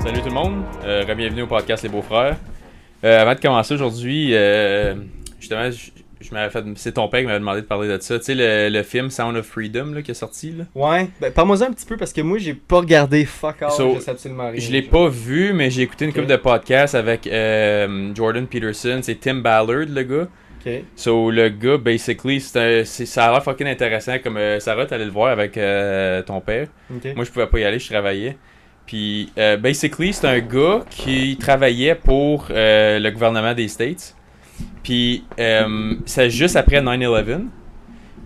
Salut tout le monde, bienvenue au podcast Les Beaux-Frères. Avant de commencer aujourd'hui, justement, je m'avais fait, c'est ton père qui m'avait demandé de parler de ça. Tu sais, le film Sound of Freedom là, qui est sorti. Là. Ouais, ben parle-moi un petit peu parce que moi j'ai pas regardé fuck all, je sais absolument rien. Je l'ai pas vu, mais j'ai écouté une couple de podcasts avec Jordan Peterson, c'est Tim Ballard le gars. Okay. So le gars, basically, ça a l'air fucking intéressant. Comme Sarah, t'allais le voir avec ton père. Okay. Moi, je pouvais pas y aller, je travaillais. Puis, basically, c'est un gars qui travaillait pour le gouvernement des States. Puis, c'est juste après 9/11.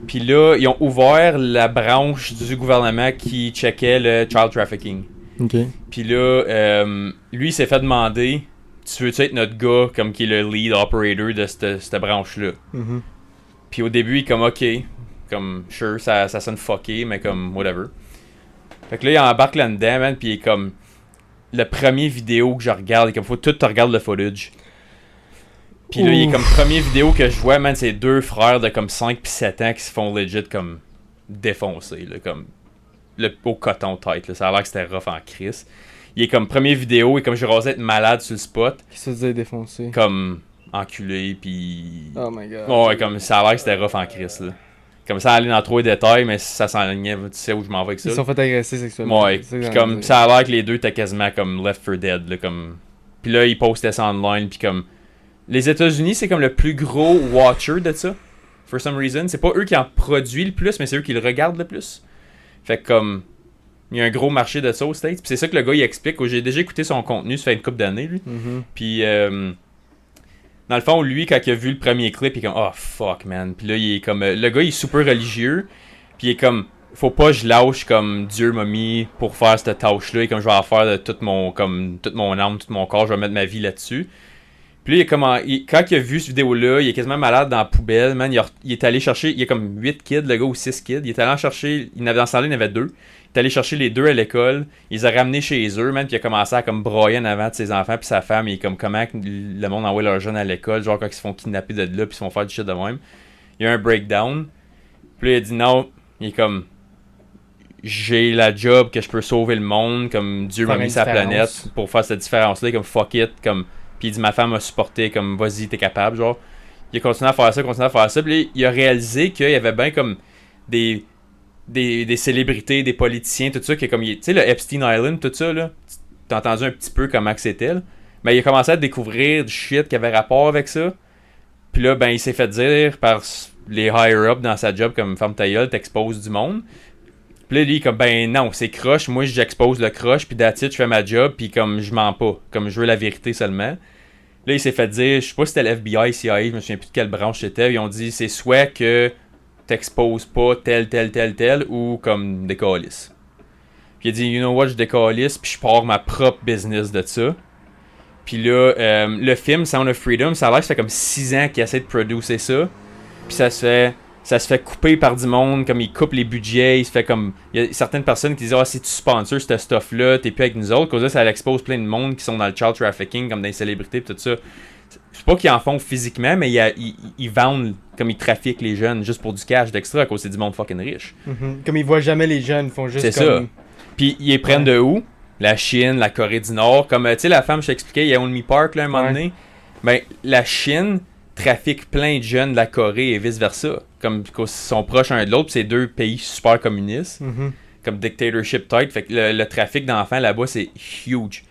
Puis là, ils ont ouvert la branche du gouvernement qui checkait le child trafficking. Okay. Puis là, lui, il s'est fait demander, tu veux-tu être notre gars comme qui est le lead operator de cette branche-là? Mm-hmm. Puis au début, il est comme, ok, comme, sure, ça sonne fucké, mais comme, whatever. Fait que là, il embarque là-dedans, man, pis il est comme... Le premier vidéo que je regarde, il est comme, faut tout tu regardes le footage. Pis là, il est comme, premier vidéo que je vois, man, c'est deux frères de comme 5 pis 7 ans qui se font legit comme défoncer, là, comme au coton tête, là. Ça a l'air que c'était rough en crise. Il est comme, premier vidéo, et comme je rasais être malade sur le spot. Qu'est-ce que tu disais défoncer? Comme, enculé, pis... Oh my god. Ouais, comme, ça a l'air que c'était rough en crise, là. Comme ça, aller dans trop de détails, mais ça s'enlignait, tu sais où je m'en vais avec ça. Ils sont fait agresser sexuellement. Ouais, pis comme, ça a l'air que les deux étaient quasiment comme Left 4 Dead, là, comme... Pis là, ils postaient ça online, pis comme... Les États-Unis, c'est comme le plus gros watcher de ça, for some reason. C'est pas eux qui en produisent le plus, mais c'est eux qui le regardent le plus. Fait que comme... Il y a un gros marché de ça aux States, pis c'est ça que le gars, il explique. J'ai déjà écouté son contenu, ça fait une couple d'années, lui. Mm-hmm. Pis... dans le fond, lui, quand il a vu le premier clip, il est comme « Oh, fuck, man. » Puis là, il est comme... le gars, il est super religieux. Puis il est comme... Faut pas que je lâche comme Dieu m'a mis pour faire cette tâche-là. Et comme je vais en faire de toute mon âme, tout mon corps, je vais mettre ma vie là-dessus. Puis là, il est comme... quand il a vu cette vidéo-là, il est quasiment malade dans la poubelle, man. Il est allé chercher... Il y a comme 8 kids, le gars, ou 6 kids. Il est allé en chercher... Dans ce temps-là, il y en avait 2. Il est allé chercher les 2 à l'école. Il les a ramenés chez eux, man. Puis il a commencé à comme broyer en avant de ses enfants puis sa femme. Il est comme comment le monde envoie leurs jeunes à l'école. Genre quand ils se font kidnapper de là puis ils se font faire du shit de même. Il y a un breakdown. Puis là, il a dit non. Il est comme... J'ai la job que je peux sauver le monde. Comme Dieu m'a mis sa planète pour faire cette différence-là. Comme fuck it. Comme... Puis il dit ma femme m'a supporté. Comme vas-y, t'es capable. Genre. Il a continué à faire ça. Puis là, il a réalisé qu'il y avait bien comme des célébrités, des politiciens, tout ça, qui est comme, tu sais, le Epstein Island, tout ça, là, t'as entendu un petit peu comment que c'était, là. Mais il a commencé à découvrir du shit qui avait rapport avec ça. Puis là, ben, il s'est fait dire par les higher-up dans sa job, comme femme ta gueule, t'exposes du monde. Puis là, lui, comme, ben non, c'est croche, moi, j'expose le croche, puis that's it, je fais ma job, puis comme, je mens pas, comme, je veux la vérité seulement. Là, il s'est fait dire, je sais pas si c'était l'FBI, CIA, je me souviens plus de quelle branche c'était, ils ont dit, c'est soit que t'exposes pas tel ou comme des calices. Puis il a dit you know what, je décalisse puis je pars ma propre business de ça. Puis là le film Sound of Freedom, ça a l'air que ça fait comme 6 ans qu'il essaie de producer ça. Puis ça se fait couper par du monde, comme il coupe les budgets, il se fait comme il y a certaines personnes qui disent si tu sponsors ce stuff là, t'es plus avec nous autres, cause là ça expose plein de monde qui sont dans le child trafficking comme des célébrités pis tout ça. C'est pas qu'ils en font physiquement, mais ils vendent comme ils trafiquent les jeunes juste pour du cash d'extra à cause c'est du monde fucking riche. Mm-hmm. Comme ils voient jamais les jeunes, ils font juste c'est comme... ça. Puis ils les prennent de où? La Chine, la Corée du Nord. Comme, tu sais, la femme, je t'expliquais, il y a Only Park, là, un moment donné. Ben, la Chine trafique plein de jeunes de la Corée et vice-versa. Comme, ils sont proches un de l'autre, c'est 2 pays super communistes. Mm-hmm. Comme dictatorship type. Fait que le trafic d'enfants là-bas, c'est huge.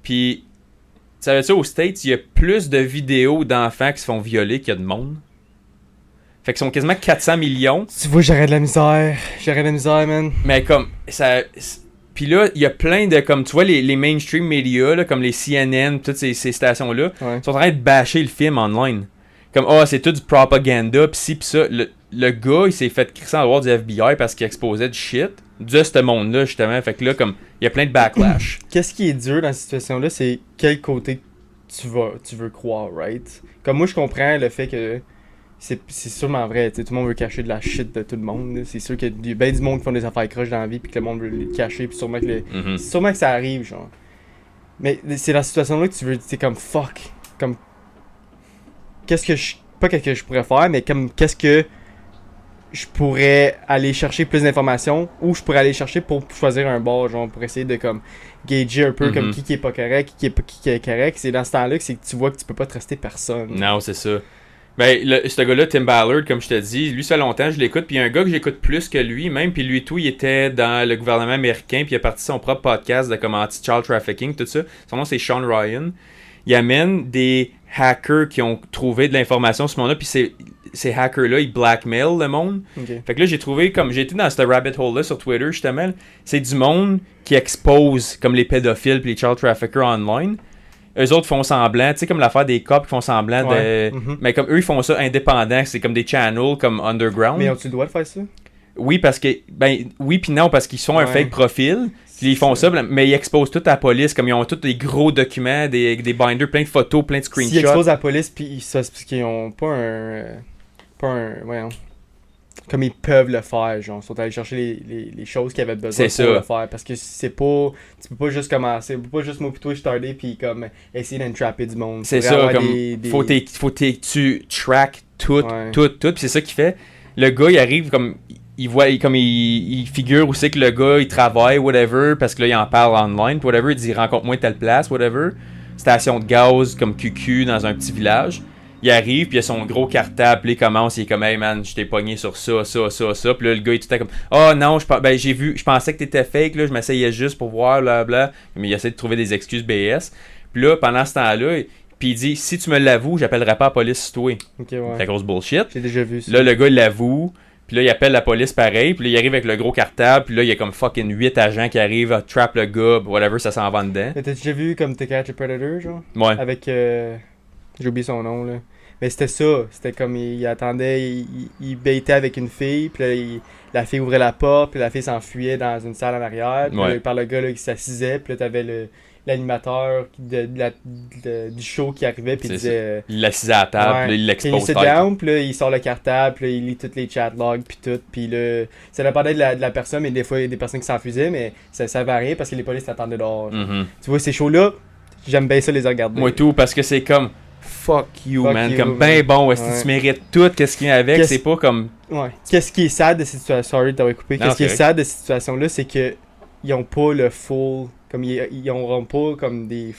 Puis... Savais-tu, aux States, il y a plus de vidéos d'enfants qui se font violer qu'il y a de monde. Fait qu'ils sont quasiment 400 millions. Tu vois, j'aurais de la misère, man. Mais comme, ça... Puis là, il y a plein de, comme, tu vois, les mainstream médias, là, comme les CNN, toutes ces stations-là, sont en train de bâcher le film online. Comme, c'est tout du propaganda, pis ci, pis ça. Le gars, il s'est fait crisser en dehors du FBI parce qu'il exposait du shit de ce monde-là, justement. Fait que là, comme, il y a plein de backlash. Qu'est-ce qui est dur dans cette situation-là, c'est quel côté tu veux croire, right? Comme moi, je comprends le fait que c'est sûrement vrai, tout le monde veut cacher de la shit de tout le monde. Là. C'est sûr qu'il y a bien du monde qui font des affaires croches dans la vie, puis que le monde veut les cacher, puis sûrement que ça arrive, genre. Mais c'est la situation-là que tu veux, c'est comme fuck. Comme, pas qu'est-ce que je pourrais faire, mais comme, qu'est-ce que je pourrais aller chercher plus d'informations ou je pourrais aller chercher pour choisir un bord, genre pour essayer de comme gager un peu comme qui est pas correct, qui est correct. C'est dans ce temps-là que c'est que tu vois que tu peux pas truster personne. Non, c'est ça. Ben, ce gars-là, Tim Ballard, comme je te dis, lui, ça fait longtemps, je l'écoute, puis il y a un gars que j'écoute plus que lui, même, puis lui tout, il était dans le gouvernement américain, puis il a parti son propre podcast de comme anti-child trafficking, tout ça. Son nom, c'est Sean Ryan. Il amène des hackers qui ont trouvé de l'information sur ce monde-là, puis ces hackers-là, ils blackmail le monde. Okay. Fait que là, j'ai trouvé, comme j'ai été dans ce rabbit hole-là sur Twitter, justement, c'est du monde qui expose comme les pédophiles puis les child traffickers online. Eux autres font semblant, tu sais, comme l'affaire des cops qui font semblant de... Mais comme eux, ils font ça indépendant, c'est comme des channels, comme underground. Mais ont-tu le droit de faire ça? Oui, parce que... Ben, oui puis non, parce qu'ils sont un fake profil, puis ils font ça, mais ils exposent tout à la police, comme ils ont tous des gros documents, des binders, plein de photos, plein de screenshots. S'ils exposent à la police, puis ça, c'est parce qu'ils ont pas un... voyons... Comme ils peuvent le faire, genre, ils sont allés chercher les choses qu'ils avaient besoin pour le faire, parce que c'est pas, tu peux pas juste commencer, tu peux pas juste moi pis toi starter puis comme essayer d'entrapper du monde. C'est ça, comme faut tu track tout, puis c'est ça qu'il fait. Le gars il arrive comme il voit comme il figure aussi que le gars il travaille whatever parce que là il en parle online, whatever, il dit rencontre-moi telle place whatever, station de gaz comme QQ dans un petit village. Il arrive, puis il a son gros cartable, puis il commence, il est comme, hey man, je t'ai pogné sur ça. Puis là, le gars, il est tout à comme, oh non, je pensais que t'étais fake, là, je m'essayais juste pour voir, bla. Mais il essaie de trouver des excuses BS. Puis là, pendant ce temps-là, puis il dit, si tu me l'avoues, j'appellerai pas la police sur toi. Ok, ouais. C'est la grosse bullshit. J'ai déjà vu ça. Là, le gars, il l'avoue. Puis là, il appelle la police pareil. Puis là, il arrive avec le gros cartable. Puis là, il y a comme fucking 8 agents qui arrivent à trap le gars, whatever, ça s'en va dedans. Mais t'as déjà vu comme To Catch a Predator, genre? Ouais. Avec, j'ai oublié son nom, là. Mais c'était ça. C'était comme, il attendait, il baitait avec une fille. Puis là, la fille ouvrait la porte. Puis la fille s'enfuyait dans une salle en arrière. Puis là, par le gars là, qui s'assisait. Puis là, t'avais l'animateur du show qui arrivait puis il disait il l'assisait à la table, puis là, il l'expose. Il down, puis là il sort le cartable, puis là il lit tous les chat logs puis tout, puis là ça dépendait de la personne, mais des fois il y a des personnes qui s'enfusaient, mais ça variait parce que les polices t'attendaient dehors. Tu vois ces shows là, j'aime bien ça les regarder. Moi tout, parce que c'est comme fuck you man, comme ben bon, est-ce que tu mérites tout, qu'est-ce qu'il y a avec, c'est pas comme qu'est-ce qui est sad de cette situation, sorry t'avais coupé, qu'est-ce qui est sad de cette situation là, c'est que ils ont pas le full, comme ils n'auront pas comme des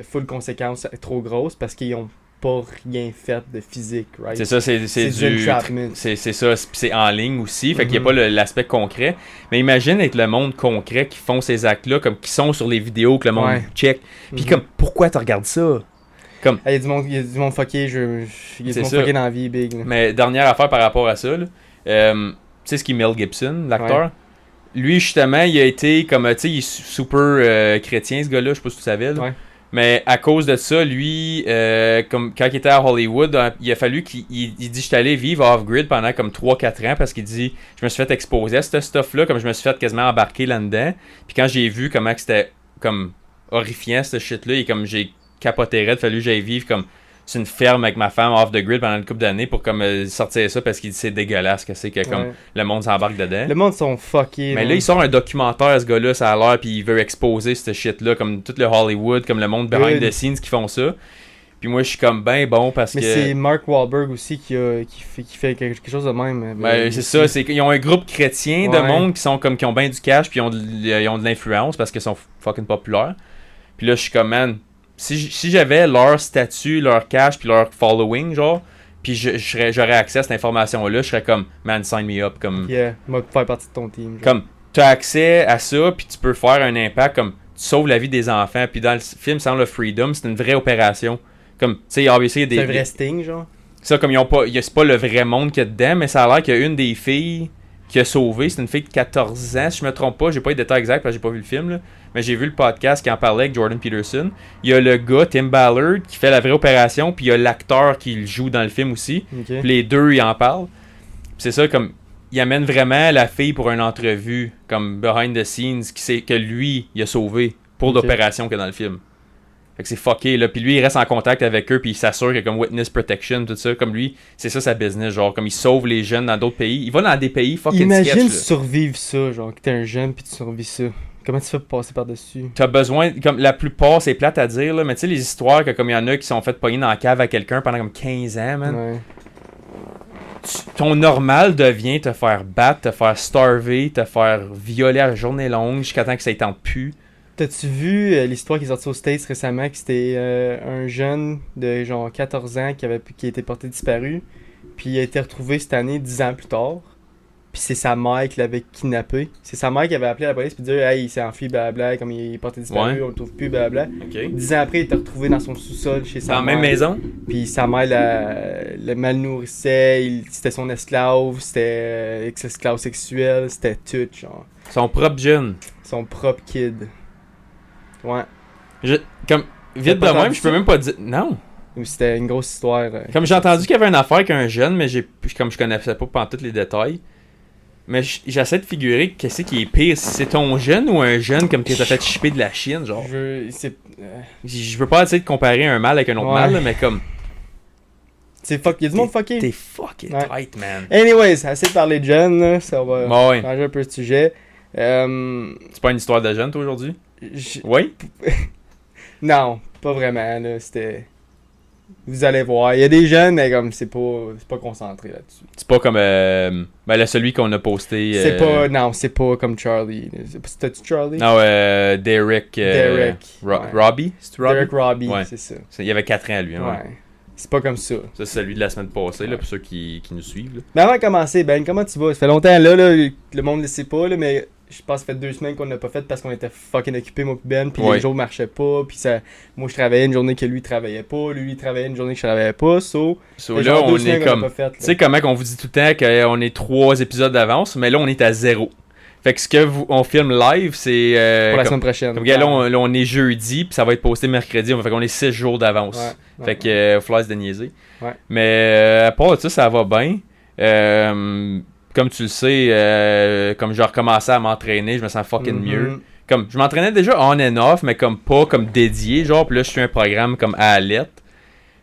full conséquences trop grosses parce qu'ils ont pas rien fait de physique, right? C'est ça, c'est du c'est ça, c'est en ligne aussi, fait qu'il n'y a pas l'aspect concret. Mais imagine être le monde concret qui font ces actes-là, comme qui sont sur les vidéos que le monde check. Puis comme pourquoi tu regardes ça? Comme il y a du monde fucké, il y a du monde fucké dans la vie big. Là. Mais dernière affaire par rapport à ça, là, tu sais ce qui est Mel Gibson, l'acteur? Ouais. Lui, justement, il a été comme, tu sais, il est super chrétien, ce gars-là, je sais pas si tu savais, là. Ouais. Mais à cause de ça, lui, comme quand il était à Hollywood, il a fallu qu'il dit, je suis allé vivre off-grid pendant comme 3-4 ans parce qu'il dit, je me suis fait exposer à ce stuff-là, comme je me suis fait quasiment embarquer là-dedans. Puis quand j'ai vu comment c'était comme horrifiant, ce shit-là, et comme j'ai capoté, il a fallu que j'aille vivre comme c'est une ferme avec ma femme off the grid pendant une couple d'années pour comme sortir ça parce qu'il dit c'est dégueulasse que c'est que comme le monde s'embarque dedans. Le monde sont fuckés. Mais là il sort un documentaire ce gars-là, ça a l'air, puis il veut exposer ce shit là comme tout le Hollywood, comme le monde behind the scenes qui font ça. Puis moi je suis comme ben bon parce que. Mais c'est Mark Wahlberg aussi qui fait quelque chose de même. Ben c'est ça, c'est qu'ils ont un groupe chrétien de monde qui sont comme qui ont bien du cash puis ils ont de l'influence parce qu'ils sont fucking populaires. Puis là je suis comme man. Si j'avais leur statut, leur cash puis leur following, genre, puis j'aurais accès à cette information-là, je serais comme, man, sign me up. Comme, moi, faire partie de ton team. Genre. Comme, tu as accès à ça, puis tu peux faire un impact, comme, tu sauves la vie des enfants. Puis dans le film Sound of Freedom, c'est une vraie opération. Comme, tu sais, obviously, il y a des. C'est un vrai sting, genre. Ça, comme, c'est pas le vrai monde qu'il y a dedans, mais ça a l'air qu'il y a une des filles qui a sauvé. C'est une fille de 14 ans, si je me trompe pas. J'ai pas eu de détails exacts parce que j'ai pas vu le film, là. Mais j'ai vu le podcast qui en parlait avec Jordan Peterson. Il y a le gars, Tim Ballard, qui fait la vraie opération, puis il y a l'acteur qui le joue dans le film aussi. Okay. Puis les deux, ils en parlent. Puis c'est ça, comme, il amène vraiment la fille pour une entrevue, comme behind the scenes, qui sait que lui, il a sauvé pour l'opération qu'il y a dans le film. Fait que c'est fucké, là. Puis lui, il reste en contact avec eux, puis il s'assure qu'il y a comme witness protection, tout ça. Comme lui, c'est ça sa business, genre, comme il sauve les jeunes dans d'autres pays. Il va dans des pays fucking imagine sketch, survivre ça, genre, que t'es un jeune, puis tu survis ça. Comment tu fais pour passer par-dessus? T'as besoin, comme la plupart, c'est plate à dire, là, mais tu sais, les histoires que comme il y en a qui sont faites pogner dans la cave à quelqu'un pendant comme 15 ans, man. Ouais. ton normal devient te faire battre, te faire starver, te faire violer à la journée longue jusqu'à temps que ça y tente plus. T'as-tu vu l'histoire qui est sortie aux States récemment, que c'était un jeune de genre 14 ans qui a été porté disparu, puis il a été retrouvé cette année 10 ans plus tard, puis c'est sa mère qui l'avait kidnappé. C'est sa mère qui avait appelé la police puis dit hey, il s'est enfui, blabla, comme il est porté disparu, Ouais. on le trouve plus, blabla. Ok. 10 ans après, il était retrouvé dans son sous-sol chez sa Dans la mère. même maison? Puis sa mère le malnourrissait, c'était son esclave, c'était esclave sexuel, c'était tout, genre. Son propre jeune. Son propre kid. Ouais. Comme, vite de pas même, entendu je peux ça? même pas dire. Non. C'était une grosse histoire. Comme j'ai entendu qu'il y avait une affaire avec un jeune, mais comme je connaissais pas pendant tous les détails. Mais j'essaie de figurer qu'est-ce qui est pire, si c'est ton jeune ou un jeune comme qui t'a fait chipper de la Chine, genre. Je veux pas essayer de comparer un mal avec un autre Ouais. mal, là, mais comme. C'est fuck. Y'a du monde fucké. T'es fucking Ouais. tight, man. Anyways, assez de parler de jeunes, là, ça va Bon, ouais. changer un peu de sujet. C'est pas une histoire de jeune, toi, aujourd'hui? j- Oui? Non, pas vraiment, là. C'était. Vous allez voir. Il y a des jeunes, mais comme c'est pas concentré là-dessus. C'est pas comme. Ben, là, celui qu'on a posté. C'est pas. Non, c'est pas comme Charlie. C'était-tu Charlie? Non, Derek. Derek, ouais. Robbie? C'est Robbie? Derek Robbie, Ouais. c'est ça. Il y avait 4 ans, lui. Hein, Ouais. ouais. C'est pas comme ça. Ça, c'est celui de la semaine passée, là, pour ceux qui nous suivent. Là. Mais avant de commencer, Ben, comment tu vas? Ça fait longtemps là, le monde ne le sait pas, là, mais je pense que ça fait 2 semaines qu'on l'a pas fait parce qu'on était fucking occupés, moi pis Ben, puis Ouais. les jours marchaient pas, puis ça, moi je travaillais une journée que lui travaillait pas, lui il travaillait une journée que je travaillais pas, So, ça fait là, genre 2 on semaines est qu'on comme. l'a pas fait, là. Tu sais comment qu'on vous dit tout le temps qu'on est 3 épisodes d'avance, mais là, on est à 0. Fait que ce que on filme live, c'est. Pour la comme, semaine prochaine. comme gars, là, on est jeudi, puis ça va être posté mercredi. Fait qu'on est 6 jours d'avance. Ouais, Fait que, Flash de niaiser. Ouais. Mais à part ça va bien. Comme tu le sais, comme j'ai recommencé à m'entraîner, je me sens fucking Mhm. mieux. Comme, je m'entraînais déjà on and off, mais comme pas comme dédié, genre, puis là, je suis un programme comme à Alette.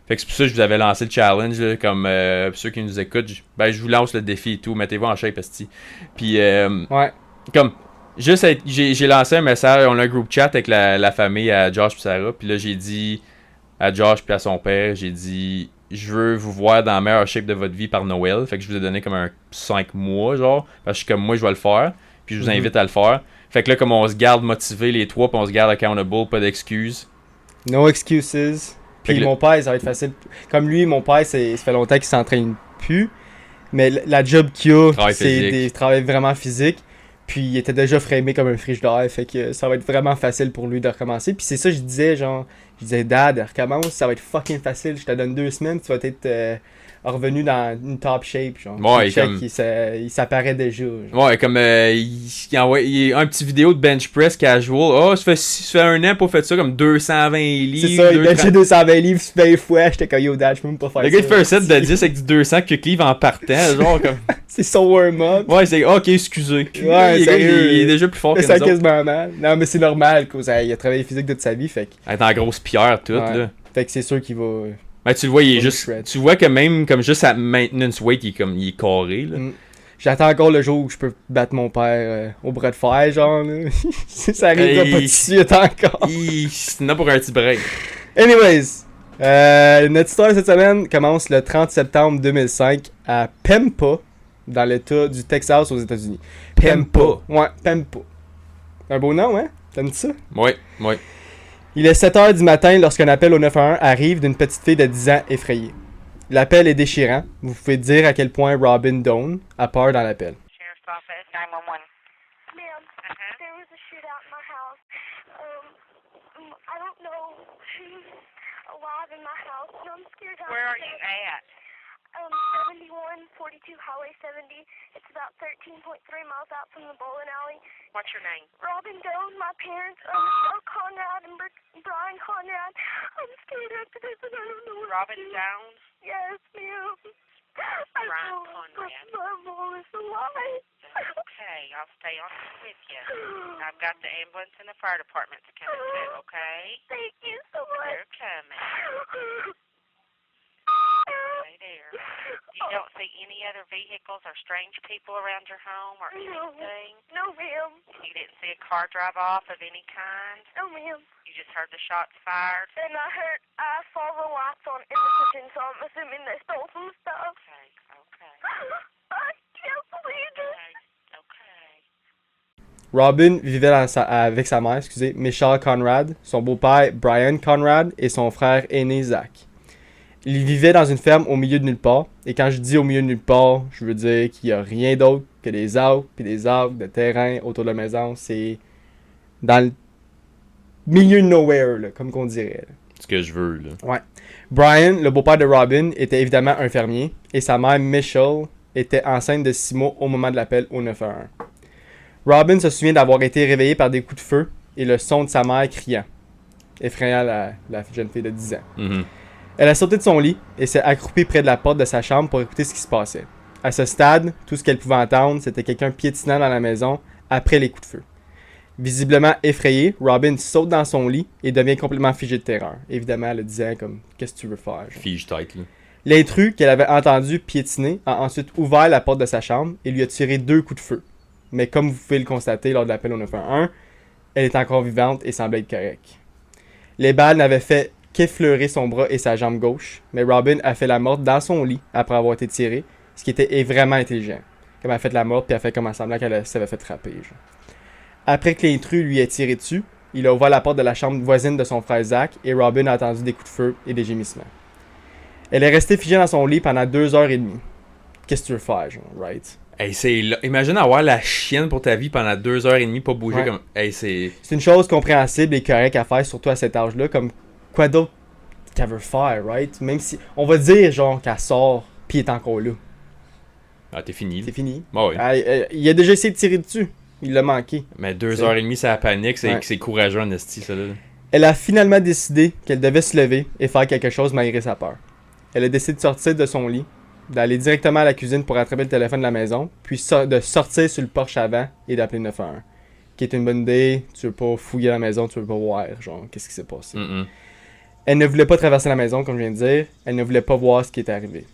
Fait que c'est pour ça que je vous avais lancé le challenge, là, comme, pour ceux qui nous écoutent, je vous lance le défi et tout, mettez-vous en shape, esti. Puis, Ouais. comme, juste, j'ai lancé un message, on a un group chat avec la famille à Josh et Sarah, puis là, j'ai dit à Josh puis à son père, j'ai dit, je veux vous voir dans la meilleure shape de votre vie par Noël, fait que je vous ai donné comme un 5 mois, genre, parce que je suis comme, moi, je vais le faire, puis je vous invite à le faire. Fait que là, comme on se garde motivés les trois, puis on se garde accountable, pas d'excuses. No excuses. Fait Puis que mon père, ça va être facile. Comme lui, mon père, ça fait longtemps qu'il s'entraîne plus. Mais la job qu'il a, Travail c'est physique. des travails vraiment physiques. Puis il était déjà framé comme un frigidaire. Fait que ça va être vraiment facile pour lui de recommencer. Puis c'est ça, je disais, Dad, recommence, ça va être fucking facile. Je te donne 2 semaines, tu vas être revenu dans une top shape. Genre. Ouais, Puis check, comme- il s'apparaît déjà. Genre. Ouais, comme il a un petit vidéo de bench press casual. Oh, ça fait 1 an pour faire ça, comme 220 livres. C'est ça, il 230. benchait 220 livres 20 fois. J'étais comme yo, Dad, je peux même pas faire Le ça. gars, il fait un set de 10 avec du 200 quick livres en partant, genre comme. C'est son warm-up. Ouais, c'est ok, excusez. Ouais, Le gars, sérieux. il est déjà plus fort que Ça nous autres. quasiment mal. Non, mais c'est normal, cause il a travaillé physique toute sa vie, fait que, Elle est en grosse pierre, toute, Ouais. là. fait que c'est sûr qu'il va. Ben, tu le vois, il est Full juste. shred. Tu vois que même, comme juste sa maintenance weight, il est carré, là. J'attends encore le jour où je peux battre mon père au bras de fer, genre, là. Ça arrivera pas tout de suite encore. C'est là pour un petit break. Anyways, notre histoire cette semaine commence le 30 septembre 2005 à Pempa, dans l'état du Texas aux États-Unis. Pempa. Ouais, Pempa. Un beau nom, hein? T'aimes ça? Ouais, ouais. Il est 7h du matin lorsqu'un appel au 911 arrive d'une petite fille de 10 ans effrayée. L'appel est déchirant. Vous pouvez dire à quel point Robin Doan a peur dans l'appel. Sheriff's Office, 911. Ma'am, there was a shootout in my house. I don't know who's alive in my house, and I'm scared. Where are you at? 7142 Highway 70. It's about 13.3 miles out from the bowling alley. What's your name? Robin Doan, my parents, Michelle Conrad and Brian Conrad. I'm scared after this, and I don't know what Robin to do. Downs? Yes, ma'am. I Brian know Conrad. my mom is alive. Okay, I'll stay on with you. I've got the ambulance and the fire departments coming too, okay? Thank you so much. They're coming. Stay there. You don't see any other vehicles or strange people around your home or anything? No, ma'am. You didn't see a car drive off of any kind? No, ma'am. You just heard the shots fired? And I saw the lights on in the kitchen, so I'm assuming they stole some stuff. Okay, okay. I can't believe it. Okay. Robin vivait avec sa mère, Michelle Conrad, son beau-père Brian Conrad et son frère aîné Zach. Ils vivaient dans une ferme au milieu de nulle part, et quand je dis au milieu de nulle part, je veux dire qu'il n'y a rien d'autre que des arbres puis des arbres de terrain autour de la maison. C'est dans le milieu de nowhere, là, comme qu'on dirait. Là. Ce que je veux, là. Ouais. Brian, le beau-père de Robin, était évidemment un fermier, et sa mère Michelle était enceinte de 6 mois au moment de l'appel au 911. Robin se souvient d'avoir été réveillé par des coups de feu et le son de sa mère criant, effrayant la jeune fille de 10 ans. Mhm. Elle a sauté de son lit et s'est accroupie près de la porte de sa chambre pour écouter ce qui se passait. À ce stade, tout ce qu'elle pouvait entendre, c'était quelqu'un piétinant dans la maison après les coups de feu. Visiblement effrayée, Robin saute dans son lit et devient complètement figée de terreur. Évidemment, elle disant comme « Qu'est-ce que tu veux faire? » Fige tête, là. L'intrus qu'elle avait entendu piétiner a ensuite ouvert la porte de sa chambre et lui a tiré 2 coups de feu. Mais comme vous pouvez le constater lors de l'appel au 911, elle est encore vivante et semblait être correcte. Les balles n'avaient fait qu'effleurer son bras et sa jambe gauche, mais Robin a fait la morte dans son lit après avoir été tirée, ce qui était vraiment intelligent. Comme elle a fait la morte puis elle a fait comme un semblant qu'elle s'avait fait frapper. Genre. Après que l'intrus lui ait tiré dessus, il a ouvert la porte de la chambre voisine de son frère Zach et Robin a entendu des coups de feu et des gémissements. Elle est restée figée dans son lit pendant 2h30. Qu'est-ce que tu veux faire, genre, right? Hey, imagine avoir la chienne pour ta vie pendant 2h30, pas bouger Ouais. comme. Hey, c'est. C'est une chose compréhensible et correcte à faire, surtout à cet âge-là, comme quoi d'autre qu'elle veut faire, right? Même si, on va dire, genre, qu'elle sort pis elle est encore là. Ah, t'es fini. C'est fini. Bah oui. Il a déjà essayé de tirer dessus. Il l'a manqué. Mais 2h30, c'est la panique, c'est Ouais. courageux en esti, ça là. Elle a finalement décidé qu'elle devait se lever et faire quelque chose malgré sa peur. Elle a décidé de sortir de son lit, d'aller directement à la cuisine pour attraper le téléphone de la maison, puis de sortir sur le porche avant et d'appeler 911. Qui est une bonne idée, tu veux pas fouiller la maison, tu veux pas voir, genre, qu'est-ce qui s'est passé. Mm-mm. Elle ne voulait pas traverser la maison, comme je viens de dire, elle ne voulait pas voir ce qui était arrivé.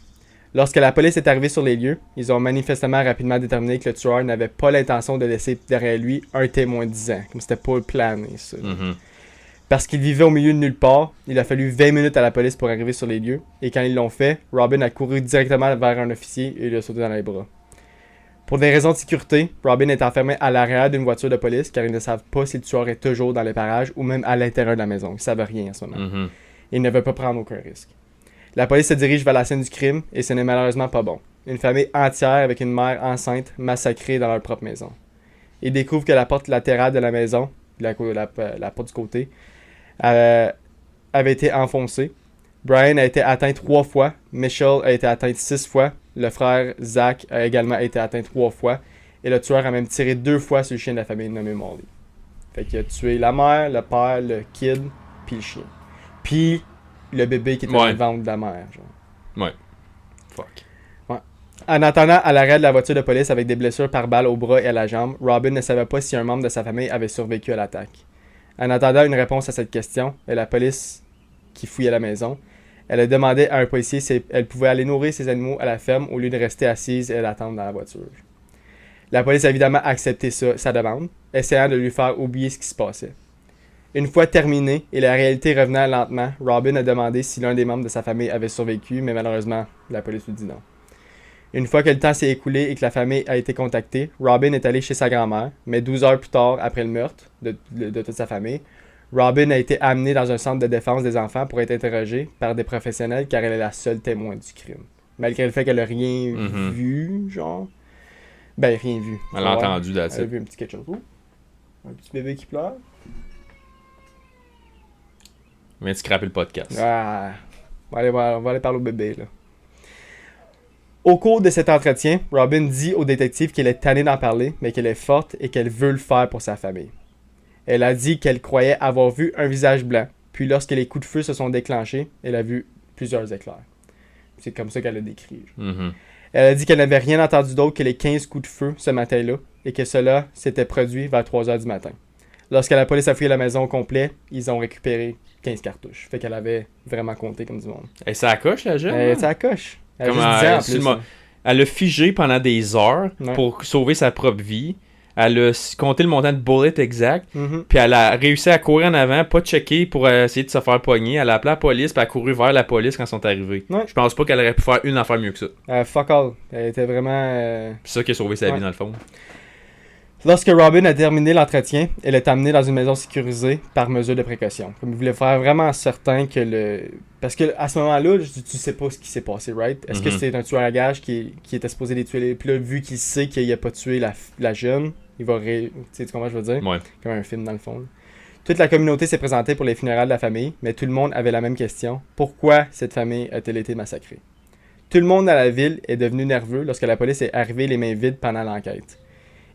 Lorsque la police est arrivée sur les lieux, ils ont manifestement rapidement déterminé que le tueur n'avait pas l'intention de laisser derrière lui un témoin de 10 ans, comme c'était pas plané, ça. Mhm. Parce qu'il vivait au milieu de nulle part, il a fallu 20 minutes à la police pour arriver sur les lieux, et quand ils l'ont fait, Robin a couru directement vers un officier et il a sauté dans les bras. Pour des raisons de sécurité, Robin est enfermé à l'arrière d'une voiture de police car ils ne savent pas si le tueur est toujours dans les parages ou même à l'intérieur de la maison. Ils savent rien en ce moment. Mhm. Ils ne veulent pas prendre aucun risque. La police se dirige vers la scène du crime et ce n'est malheureusement pas bon. Une famille entière avec une mère enceinte massacrée dans leur propre maison. Ils découvrent que la porte latérale de la maison, la porte du côté, avait été enfoncée. Brian a été atteint 3 fois. Michelle a été atteinte 6 fois. Le frère Zach a également été atteint 3 fois. Et le tueur a même tiré 2 fois sur le chien de la famille nommé Molly. Fait qu'il a tué la mère, le père, le kid, puis le chien. Puis le bébé qui était dans le ventre de la mère. Genre. Ouais. Fuck. En attendant à l'arrêt de la voiture de police avec des blessures par balle au bras et à la jambe, Robin ne savait pas si un membre de sa famille avait survécu à l'attaque. En attendant une réponse à cette question, et la police qui fouillait la maison, elle a demandé à un policier si elle pouvait aller nourrir ses animaux à la ferme au lieu de rester assise et d'attendre dans la voiture. La police a évidemment accepté sa demande, essayant de lui faire oublier ce qui se passait. Une fois terminé et la réalité revenant lentement, Robin a demandé si l'un des membres de sa famille avait survécu, mais malheureusement, la police lui dit non. Une fois que le temps s'est écoulé et que la famille a été contactée, Robin est allé chez sa grand-mère, mais 12 heures plus tard, après le meurtre de toute sa famille, Robin a été amenée dans un centre de défense des enfants pour être interrogée par des professionnels car elle est la seule témoin du crime. Malgré le fait qu'elle a rien vu, genre. Ben, rien vu. Elle a entendu, Elle a là-dessus. vu un petit quelque chose. Ouh. Un petit bébé qui pleure. Mais tu scraper le podcast. Ah. On va aller parler au bébé, là. Au cours de cet entretien, Robin dit au détective qu'elle est tannée d'en parler, mais qu'elle est forte et qu'elle veut le faire pour sa famille. Elle a dit qu'elle croyait avoir vu un visage blanc, puis lorsque les coups de feu se sont déclenchés, elle a vu plusieurs éclairs. C'est comme ça qu'elle a décrit. Mhm. Elle a dit qu'elle n'avait rien entendu d'autre que les 15 coups de feu ce matin-là, et que cela s'était produit vers 3h du matin. Lorsque la police a fouillé la maison au complet, ils ont récupéré 15 cartouches. Fait qu'elle avait vraiment compté comme du monde. Et ça coche, la jeune? Elle était à la coche. Elle a Comme juste 10 ans en plus. elle a figé pendant des heures Ouais. pour sauver sa propre vie. Elle a compté le montant de bullet exact. Mhm. Puis elle a réussi à courir en avant, pas checker pour essayer de se faire pogner. Elle a appelé la police, puis elle a couru vers la police quand ils sont arrivés. Ouais. Je pense pas qu'elle aurait pu faire une affaire mieux que ça. Fuck all. Elle était vraiment... C'est ça qui a sauvé sa Ouais. vie dans le fond. Lorsque Robin a terminé l'entretien, elle est amenée dans une maison sécurisée par mesure de précaution. Comme il voulait faire vraiment certain que le... Parce que à ce moment-là, tu sais pas ce qui s'est passé, right? Est-ce que Mhm. c'est un tueur à gages qui était supposé les tuer? Puis là, vu qu'il sait qu'il a pas tué la jeune, il va... Tu sais comment je veux dire? Ouais. Comme un film dans le fond. Là. Toute la communauté s'est présentée pour les funérailles de la famille, mais tout le monde avait la même question. Pourquoi cette famille a-t-elle été massacrée? Tout le monde dans la ville est devenu nerveux lorsque la police est arrivée les mains vides pendant l'enquête.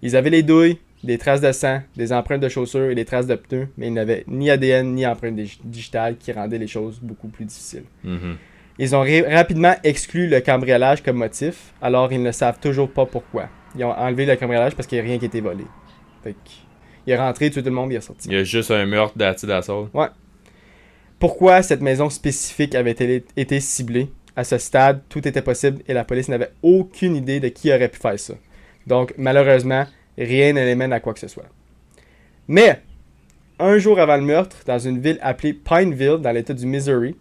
Ils avaient les douilles, des traces de sang, des empreintes de chaussures et des traces de pneus, mais ils n'avaient ni ADN ni empreintes digitales qui rendaient les choses beaucoup plus difficiles. Mhm. Ils ont rapidement exclu le cambriolage comme motif, alors ils ne savent toujours pas pourquoi. Ils ont enlevé le cambriolage parce qu'il n'y a rien qui a été volé. Fait que, il est rentré, tué tout le monde, il est sorti. Il y a juste un meurtre d'assaut. Pourquoi cette maison spécifique avait-elle été ciblée? À ce stade, tout était possible et la police n'avait aucune idée de qui aurait pu faire ça. Donc, malheureusement, rien ne les mène à quoi que ce soit. Mais, un jour avant le meurtre, dans une ville appelée Pineville, dans l'état du Missouri,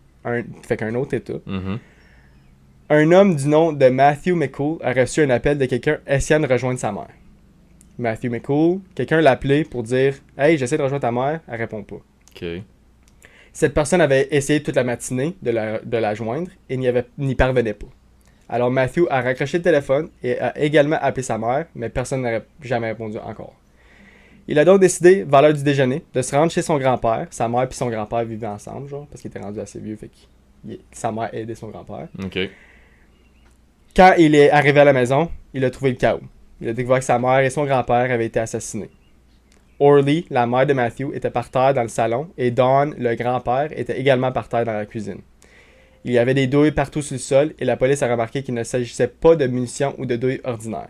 fait qu'un autre état, Mhm. un homme du nom de Matthew McCool a reçu un appel de quelqu'un essayant de rejoindre sa mère. Matthew McCool, quelqu'un l'a appelé pour dire « Hey, j'essaie de rejoindre ta mère », elle répond pas. Ok. Cette personne avait essayé toute la matinée de la joindre et n'y parvenait pas. Alors Matthew a raccroché le téléphone et a également appelé sa mère, mais personne n'a jamais répondu encore. Il a donc décidé, vers l'heure du déjeuner, de se rendre chez son grand-père. Sa mère et son grand-père vivaient ensemble, genre, parce qu'il était rendu assez vieux, fait que sa mère aidait son grand-père. Ok. Quand il est arrivé à la maison, il a trouvé le chaos. Il a découvert que sa mère et son grand-père avaient été assassinés. Orly, la mère de Matthew, était par terre dans le salon et Don, le grand-père, était également par terre dans la cuisine. Il y avait des douilles partout sur le sol et la police a remarqué qu'il ne s'agissait pas de munitions ou de douilles ordinaires.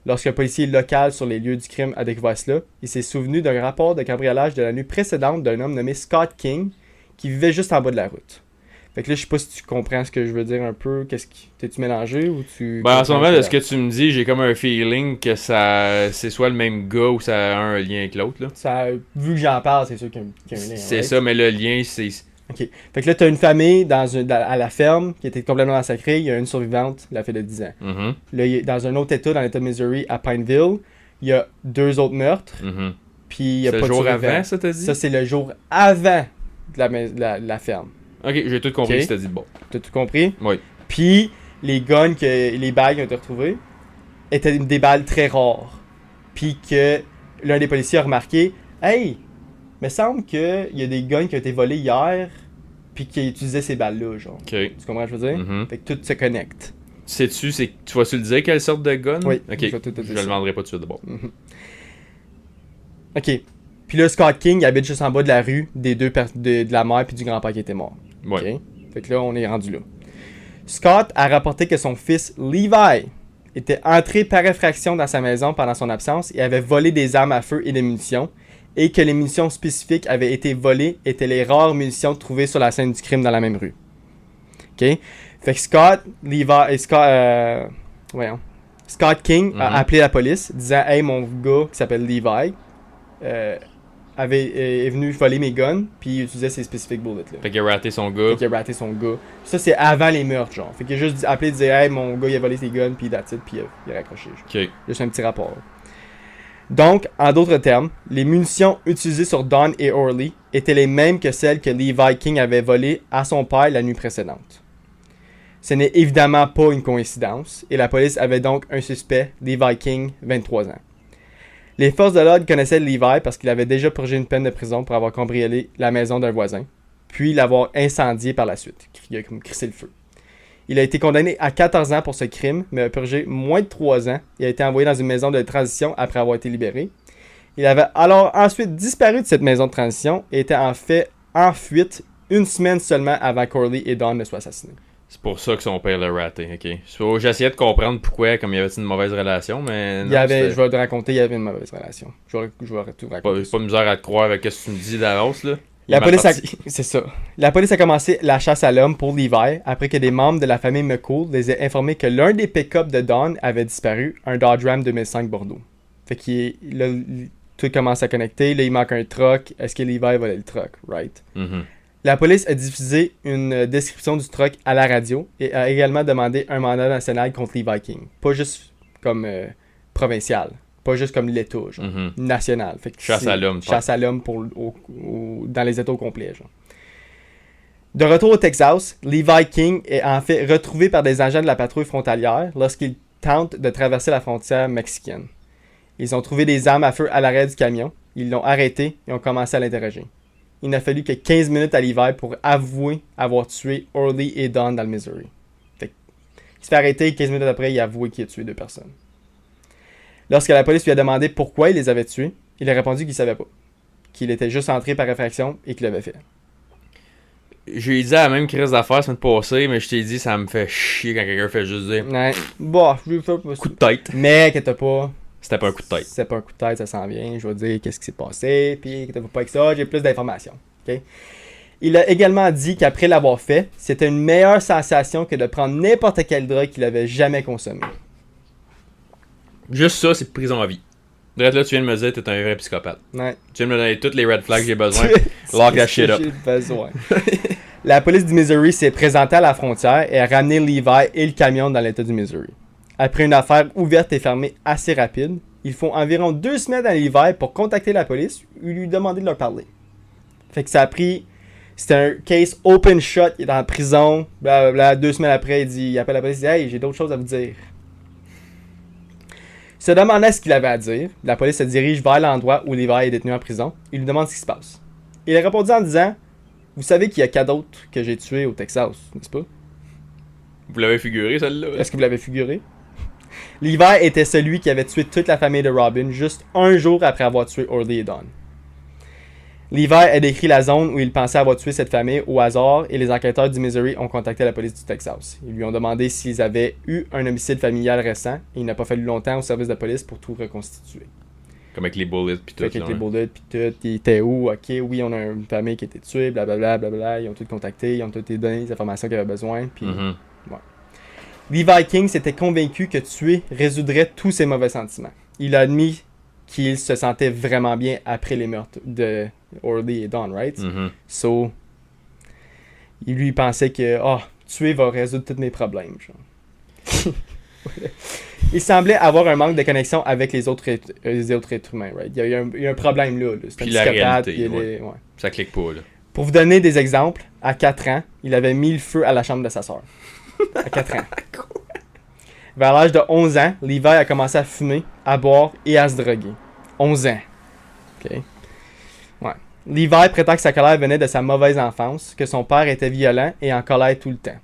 Lorsqu'un policier local sur les lieux du crime a découvert cela, il s'est souvenu d'un rapport de cambriolage de la nuit précédente d'un homme nommé Scott King qui vivait juste en bas de la route. Fait que là, je sais pas si tu comprends ce que je veux dire un peu. T'es-tu mélangé ou tu... Ben, en ce moment, de ce que tu me dis, j'ai comme un feeling que c'est soit le même gars ou ça a un lien avec l'autre, là. Ça, vu que j'en parle, c'est sûr qu'il y a un lien. C'est right? ça, mais le lien, c'est... Ok. Fait que là, t'as une famille à la ferme qui était complètement massacrée. Il y a une survivante, la fille de 10 ans. Mhm. Là, dans un autre état, dans l'état de Missouri, à Pineville, il y a 2 autres meurtres. Mhm. Puis il y a C'est pas le de jour survivants. avant, ça, t'as dit? Ça, c'est le jour avant de la ferme. Ok, j'ai tout compris Ok. ce que t'as dit de bon. T'as tout compris? Oui. Puis les guns, les balles qui ont été retrouvées, étaient des balles très rares. Puis que l'un des policiers a remarqué, hey, me semble qu'il y a des guns qui ont été volés hier, puis qui utilisaient ces balles-là, genre. Ok. Tu comprends ce que je veux dire? Mhm. Fait que tout se connecte. Sais-tu, tu vas-tu le dire quelle sorte de gun? Oui, Ok, je vais tout te dire je le ça. vendrai pas tout de suite, bon. Ok. Puis là, Scott King il habite juste en bas de la rue de la mère puis du grand-père qui était mort. Ouais. Ok? Fait que là, on est rendu là. Scott a rapporté que son fils Levi était entré par effraction dans sa maison pendant son absence et avait volé des armes à feu et des munitions, et que les munitions spécifiques avaient été volées étaient les rares munitions trouvées sur la scène du crime dans la même rue. Ok? Fait que Scott King a Mhm. appelé la police disant « Hey, mon gars qui s'appelle Levi est venu voler mes guns puis il utilisait ces spécifiques bullets là. » Fait qu'il a raté son gars. Fait qu'il a raté son gars. Ça, c'est avant les meurtres, genre. Fait qu'il a juste appelé et dit « Hey, mon gars, il a volé ses guns, puis that's it, puis il a raccroché. » Ok. Juste un petit rapport. Donc, en d'autres termes, les munitions utilisées sur Don et Orly étaient les mêmes que celles que Levi King avait volées à son père la nuit précédente. Ce n'est évidemment pas une coïncidence, et la police avait donc un suspect, Levi King, 23 ans. Les forces de l'ordre connaissaient Levi parce qu'il avait déjà purgé une peine de prison pour avoir cambriolé la maison d'un voisin, puis l'avoir incendié par la suite. Il a comme crissé le feu. Il a été condamné à 14 ans pour ce crime, mais a purgé moins de 3 ans. Il a été envoyé dans une maison de transition après avoir été libéré. Il avait alors ensuite disparu de cette maison de transition et était en fait en fuite une semaine seulement avant qu'Orly et Don ne soient assassinés. C'est pour ça que son père l'a raté, ok. J'essayais de comprendre pourquoi, comme il y avait une mauvaise relation, mais... Je vais te raconter, il y avait une mauvaise relation. Je vais tout raconter. Pas de misère à te croire avec ce que tu me dis d'avance, là. La police a commencé la chasse à l'homme pour Levi après que des membres de la famille McCool les aient informés que l'un des pick-up de Don avait disparu, un Dodge Ram 2005 Bordeaux. Fait là, tout commence à connecter. Là, il manque un truck. Est-ce que Levi va voler le truck, right? Mhm. La police a diffusé une description du truck à la radio et a également demandé un mandat national contre Levi King. Pas juste comme provincial. Pas juste comme l'État, genre. Mhm. National. Fait que Chasse à l'homme. Chasse à l'homme dans les États au complet, genre. De retour au Texas, Levi King est en fait retrouvé par des agents de la patrouille frontalière lorsqu'il tente de traverser la frontière mexicaine. Ils ont trouvé des armes à feu à l'arrêt du camion. Ils l'ont arrêté et ont commencé à l'interroger. Il n'a fallu que 15 minutes à Levi pour avouer avoir tué Orly et Don dans le Missouri. Il se fait arrêter et 15 minutes après, il a avoué qu'il a tué 2 personnes. Lorsque la police lui a demandé pourquoi il les avait tués, il a répondu qu'il ne savait pas. Qu'il était juste entré par effraction et qu'il l'avait fait. J'ai dit la même crise d'affaires la semaine passée, mais je t'ai dit, ça me fait chier quand quelqu'un fait juste dire Ouais. Bon, je vais faire coup de tête. Mais inquiète pas. C'était pas un coup de tête. C'était pas un coup de tête, ça s'en vient. Je vais dire qu'est-ce qui s'est passé. Puis inquiète pas avec ça, j'ai plus d'informations. Okay? Il a également dit qu'après l'avoir fait, c'était une meilleure sensation que de prendre n'importe quelle drogue qu'il avait jamais consommée. Juste ça, c'est prison à vie. Direct là, tu viens de me dire que t'es un vrai psychopathe. Ouais. Tu viens de me donner toutes les red flags que j'ai besoin. Lock that shit up. J'ai besoin. La police du Missouri s'est présentée à la frontière et a ramené Levi et le camion dans l'État du Missouri. Après une affaire ouverte et fermée assez rapide, ils font environ 2 semaines à Levi pour contacter la police ou lui demander de leur parler. Fait que ça a pris... C'était un case open shut, il est en prison, blablabla. 2 semaines après, il appelle la police, il dit « Hey, j'ai d'autres choses à vous dire. » Il se demandait ce qu'il avait à dire. La police se dirige vers l'endroit où Levi est détenu en prison. Il lui demande ce qui se passe. Il a répondu en disant « Vous savez qu'il y a 4 autres que j'ai tués au Texas, n'est-ce pas? » Vous l'avez figuré, celle-là? Est-ce que vous l'avez figuré? Levi était celui qui avait tué toute la famille de Robin juste un jour après avoir tué Orly et Don. Levi a décrit la zone où il pensait avoir tué cette famille au hasard et les enquêteurs du Missouri ont contacté la police du Texas. Ils lui ont demandé s'ils avaient eu un homicide familial récent et il n'a pas fallu longtemps au service de police pour tout reconstituer. Comme avec les bullets pis tout. Avec les bullets pis tout, ils étaient où? Ok, oui, on a une famille qui a été tuée, blablabla, blablabla. Ils ont tout contacté, ils ont tout donné les informations qu'ils avaient besoin. Puis, Levi King s'était convaincu que tuer résoudrait tous ses mauvais sentiments. Il a admis qu'il se sentait vraiment bien après les meurtres de Orly et Don, right? So, il pensait que tuer va résoudre tous mes problèmes. Genre. Il semblait avoir un manque de connexion avec les autres êtres humains, right? Il y a eu un problème là. C'est un puis la psychopathe. réalité, ça clique pas, là. Pour vous donner des exemples, à 4 ans, il avait mis le feu à la chambre de sa sœur. À 4 ans. Vers l'âge de 11 ans, Levi a commencé à fumer, à boire et à se droguer. 11 ans. OK. Ouais. Levi prétend que sa colère venait de sa mauvaise enfance, que son père était violent et en colère tout le temps.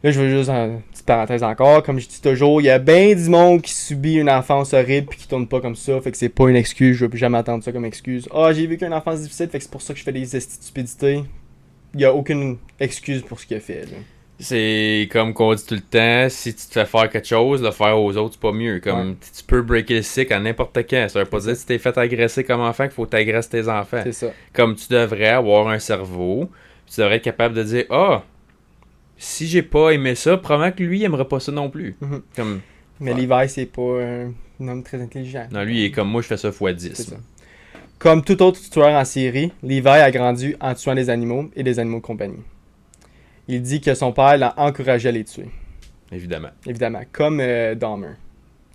Là, je veux juste une petite parenthèse encore. Comme je dis toujours, il y a bien du monde qui subit une enfance horrible et qui tourne pas comme ça. Fait que c'est pas une excuse. Je veux plus jamais entendre ça comme excuse. J'ai vécu une enfance difficile, fait que c'est pour ça que je fais des stupidités. Il y a aucune excuse pour ce qu'il a fait, là. C'est comme qu'on dit tout le temps, si tu te fais faire quelque chose, le faire aux autres, c'est pas mieux. Comme tu peux breaker le cycle à n'importe quand. Ça veut pas dire que si t'es fait agresser comme enfant qu'il faut t'agresser tes enfants. C'est ça. Comme tu devrais avoir un cerveau, tu devrais être capable de dire si j'ai pas aimé ça, probablement que lui il aimerait pas ça non plus. Comme, mais Levi, c'est pas un homme très intelligent. Non, lui il est comme moi, je fais ça x10. C'est ça. Comme tout autre tueur en série, Levi a grandi en tuant des animaux et des animaux de compagnie. Il dit que son père l'a encouragé à les tuer. Évidemment. Comme Dahmer.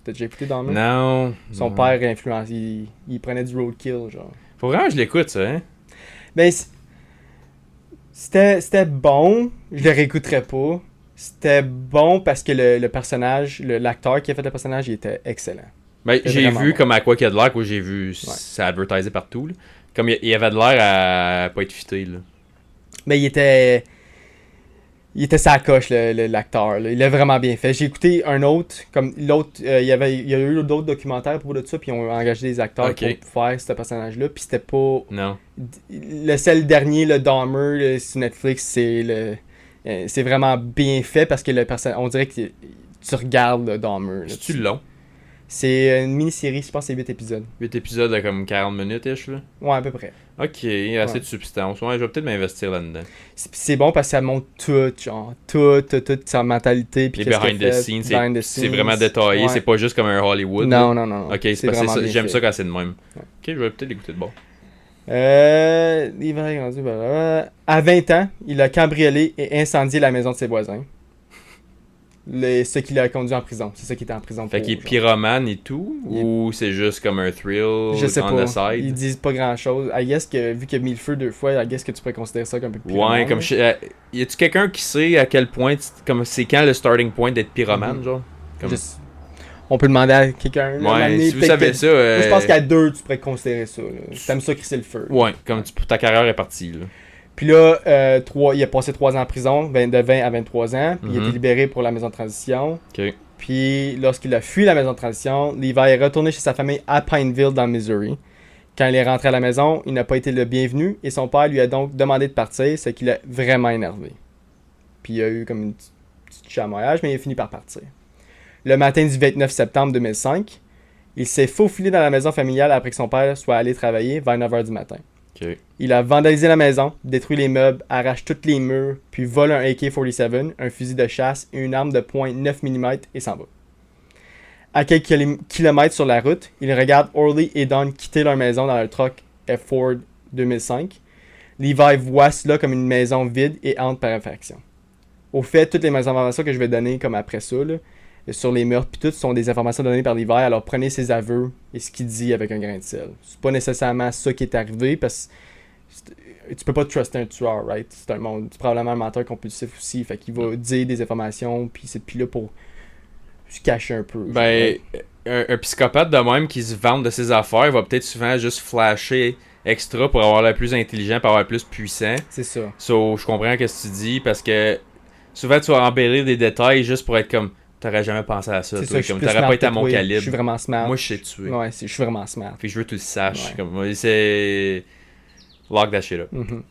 T'as déjà écouté Dahmer? Non. Son père influence, il prenait du roadkill, genre. Faut vraiment que je l'écoute, ça, hein? Ben, c'était bon. Je le réécouterais pas. C'était bon parce que le personnage, l'acteur qui a fait le personnage, il était excellent. Ben, j'ai vu comme à quoi qu'il y a de l'air, quoi, j'ai vu ça advertisé partout, là. Comme il avait de l'air à pas être fité, là. Mais il était sa coche, l'acteur. Là. Il l'a vraiment bien fait. J'ai écouté un autre, comme l'autre, il y a eu d'autres documentaires à propos de ça, puis ils ont engagé des acteurs pour faire ce personnage-là, puis c'était pas... Non. Le dernier, le Dahmer, sur Netflix, c'est vraiment bien fait, parce que le personnage, on dirait que tu regardes le Dahmer. C'est-tu long? C'est une mini-série, je pense que c'est 8 épisodes. 8 épisodes de comme 40 minutes-ish, là. Ouais, à peu près. Ok, assez de substance. Ouais, je vais peut-être m'investir là-dedans. C'est bon parce que ça montre tout, genre, toute sa mentalité. Puis Les qu'est-ce behind qu'elle the fait, scenes, behind the c'est vraiment détaillé, Ouais. c'est pas juste comme un Hollywood. Non, là. non, non. Ok, c'est parce que vraiment bien j'aime fait. ça quand c'est de même. Ouais. Ok, je vais peut-être l'écouter de bord. L'hiver est rendu, blablabla. À 20 ans, il a cambriolé et incendié la maison de ses voisins. Ce qui l'a conduit en prison. C'est ça qui était en prison Fait pour. qu'il est genre. pyromane et tout, ou c'est juste comme un thrill Je sais on pas. the side? Ils disent pas grand chose. I guess que vu qu'il a mis le feu 2 fois, I guess que tu pourrais considérer ça comme un peu pyromane. Ouais, comme y a-tu quelqu'un qui sait à quel point, comme c'est quand le starting point d'être pyromane, genre? Comme... On peut demander à quelqu'un. là, Ouais, m'amener, si vous peut-être savez que- ça. Moi, je pense qu'à 2, tu pourrais considérer ça. Là. T'aimes ça crisser le feu. Ouais, comme ta carrière est partie, là. Puis là, il a passé 3 ans en prison, de 20 à 23 ans. Puis il a été Mhm. libéré pour la maison de transition. Ok. Puis lorsqu'il a fui la maison de transition, Levi est retourné chez sa famille à Pineville, dans le Missouri. Quand il est rentré à la maison, il n'a pas été le bienvenu et son père lui a donc demandé de partir, ce qui l'a vraiment énervé. Puis il y a eu comme une petite chamaillage, mais il a fini par partir. Le matin du 29 septembre 2005, il s'est faufilé dans la maison familiale après que son père soit allé travailler vers 9h du matin. Ok. Il a vandalisé la maison, détruit les meubles, arrache tous les murs, puis vole un AK-47, un fusil de chasse et une arme de .9 mm et s'en va. À quelques kilomètres sur la route, il regarde Orly et Don quitter leur maison dans leur truck F-Ford 2005. Levi voit cela comme une maison vide et entre par infraction. Au fait, toutes les informations que je vais donner comme après ça, là, sur les meurtres puis tout, sont des informations données par Levi, alors prenez ses aveux et ce qu'il dit avec un grain de sel. C'est pas nécessairement ça qui est arrivé parce que tu peux pas truster un tueur, right? C'est probablement un menteur compulsif aussi, fait qu'il va dire des informations puis c'est puis là pour se cacher un peu. Ben, un psychopathe de même qui se vante de ses affaires va peut-être souvent juste flasher extra pour avoir l'air plus intelligent, pour avoir l'air plus puissant. C'est ça. So, je comprends ce que tu dis parce que souvent tu vas embellir des détails juste pour être comme t'aurais jamais pensé à ça, C'est toi, ça, je suis comme plus t'aurais smart pas été à que mon toi. calibre. Je suis vraiment smart. Moi je sais tuer. Ouais, je suis vraiment smart. Fait que je veux que tu le saches. Ouais. Comme, moi, c'est. Lock that shit up. Mhm.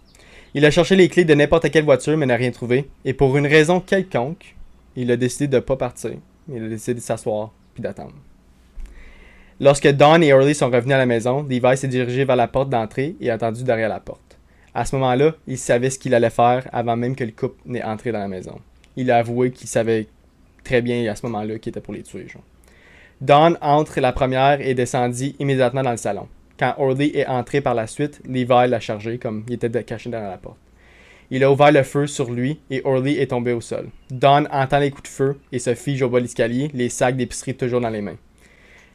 Il a cherché les clés de n'importe quelle voiture mais n'a rien trouvé. Et pour une raison quelconque, il a décidé de pas partir. Il a décidé de s'asseoir puis d'attendre. Lorsque Don et Orly sont revenus à la maison, Levi s'est dirigé vers la porte d'entrée et a attendu derrière la porte. À ce moment-là, il savait ce qu'il allait faire avant même que le couple n'ait entré dans la maison. Il a avoué qu'il savait très bien à ce moment-là qu'il était pour les tuer. Genre. Don entre la première et descendit immédiatement dans le salon. Quand Orly est entré par la suite, Levi l'a chargé comme il était caché derrière la porte. Il a ouvert le feu sur lui et Orly est tombé au sol. Don entend les coups de feu et se fige au bas de l'escalier, les sacs d'épicerie toujours dans les mains.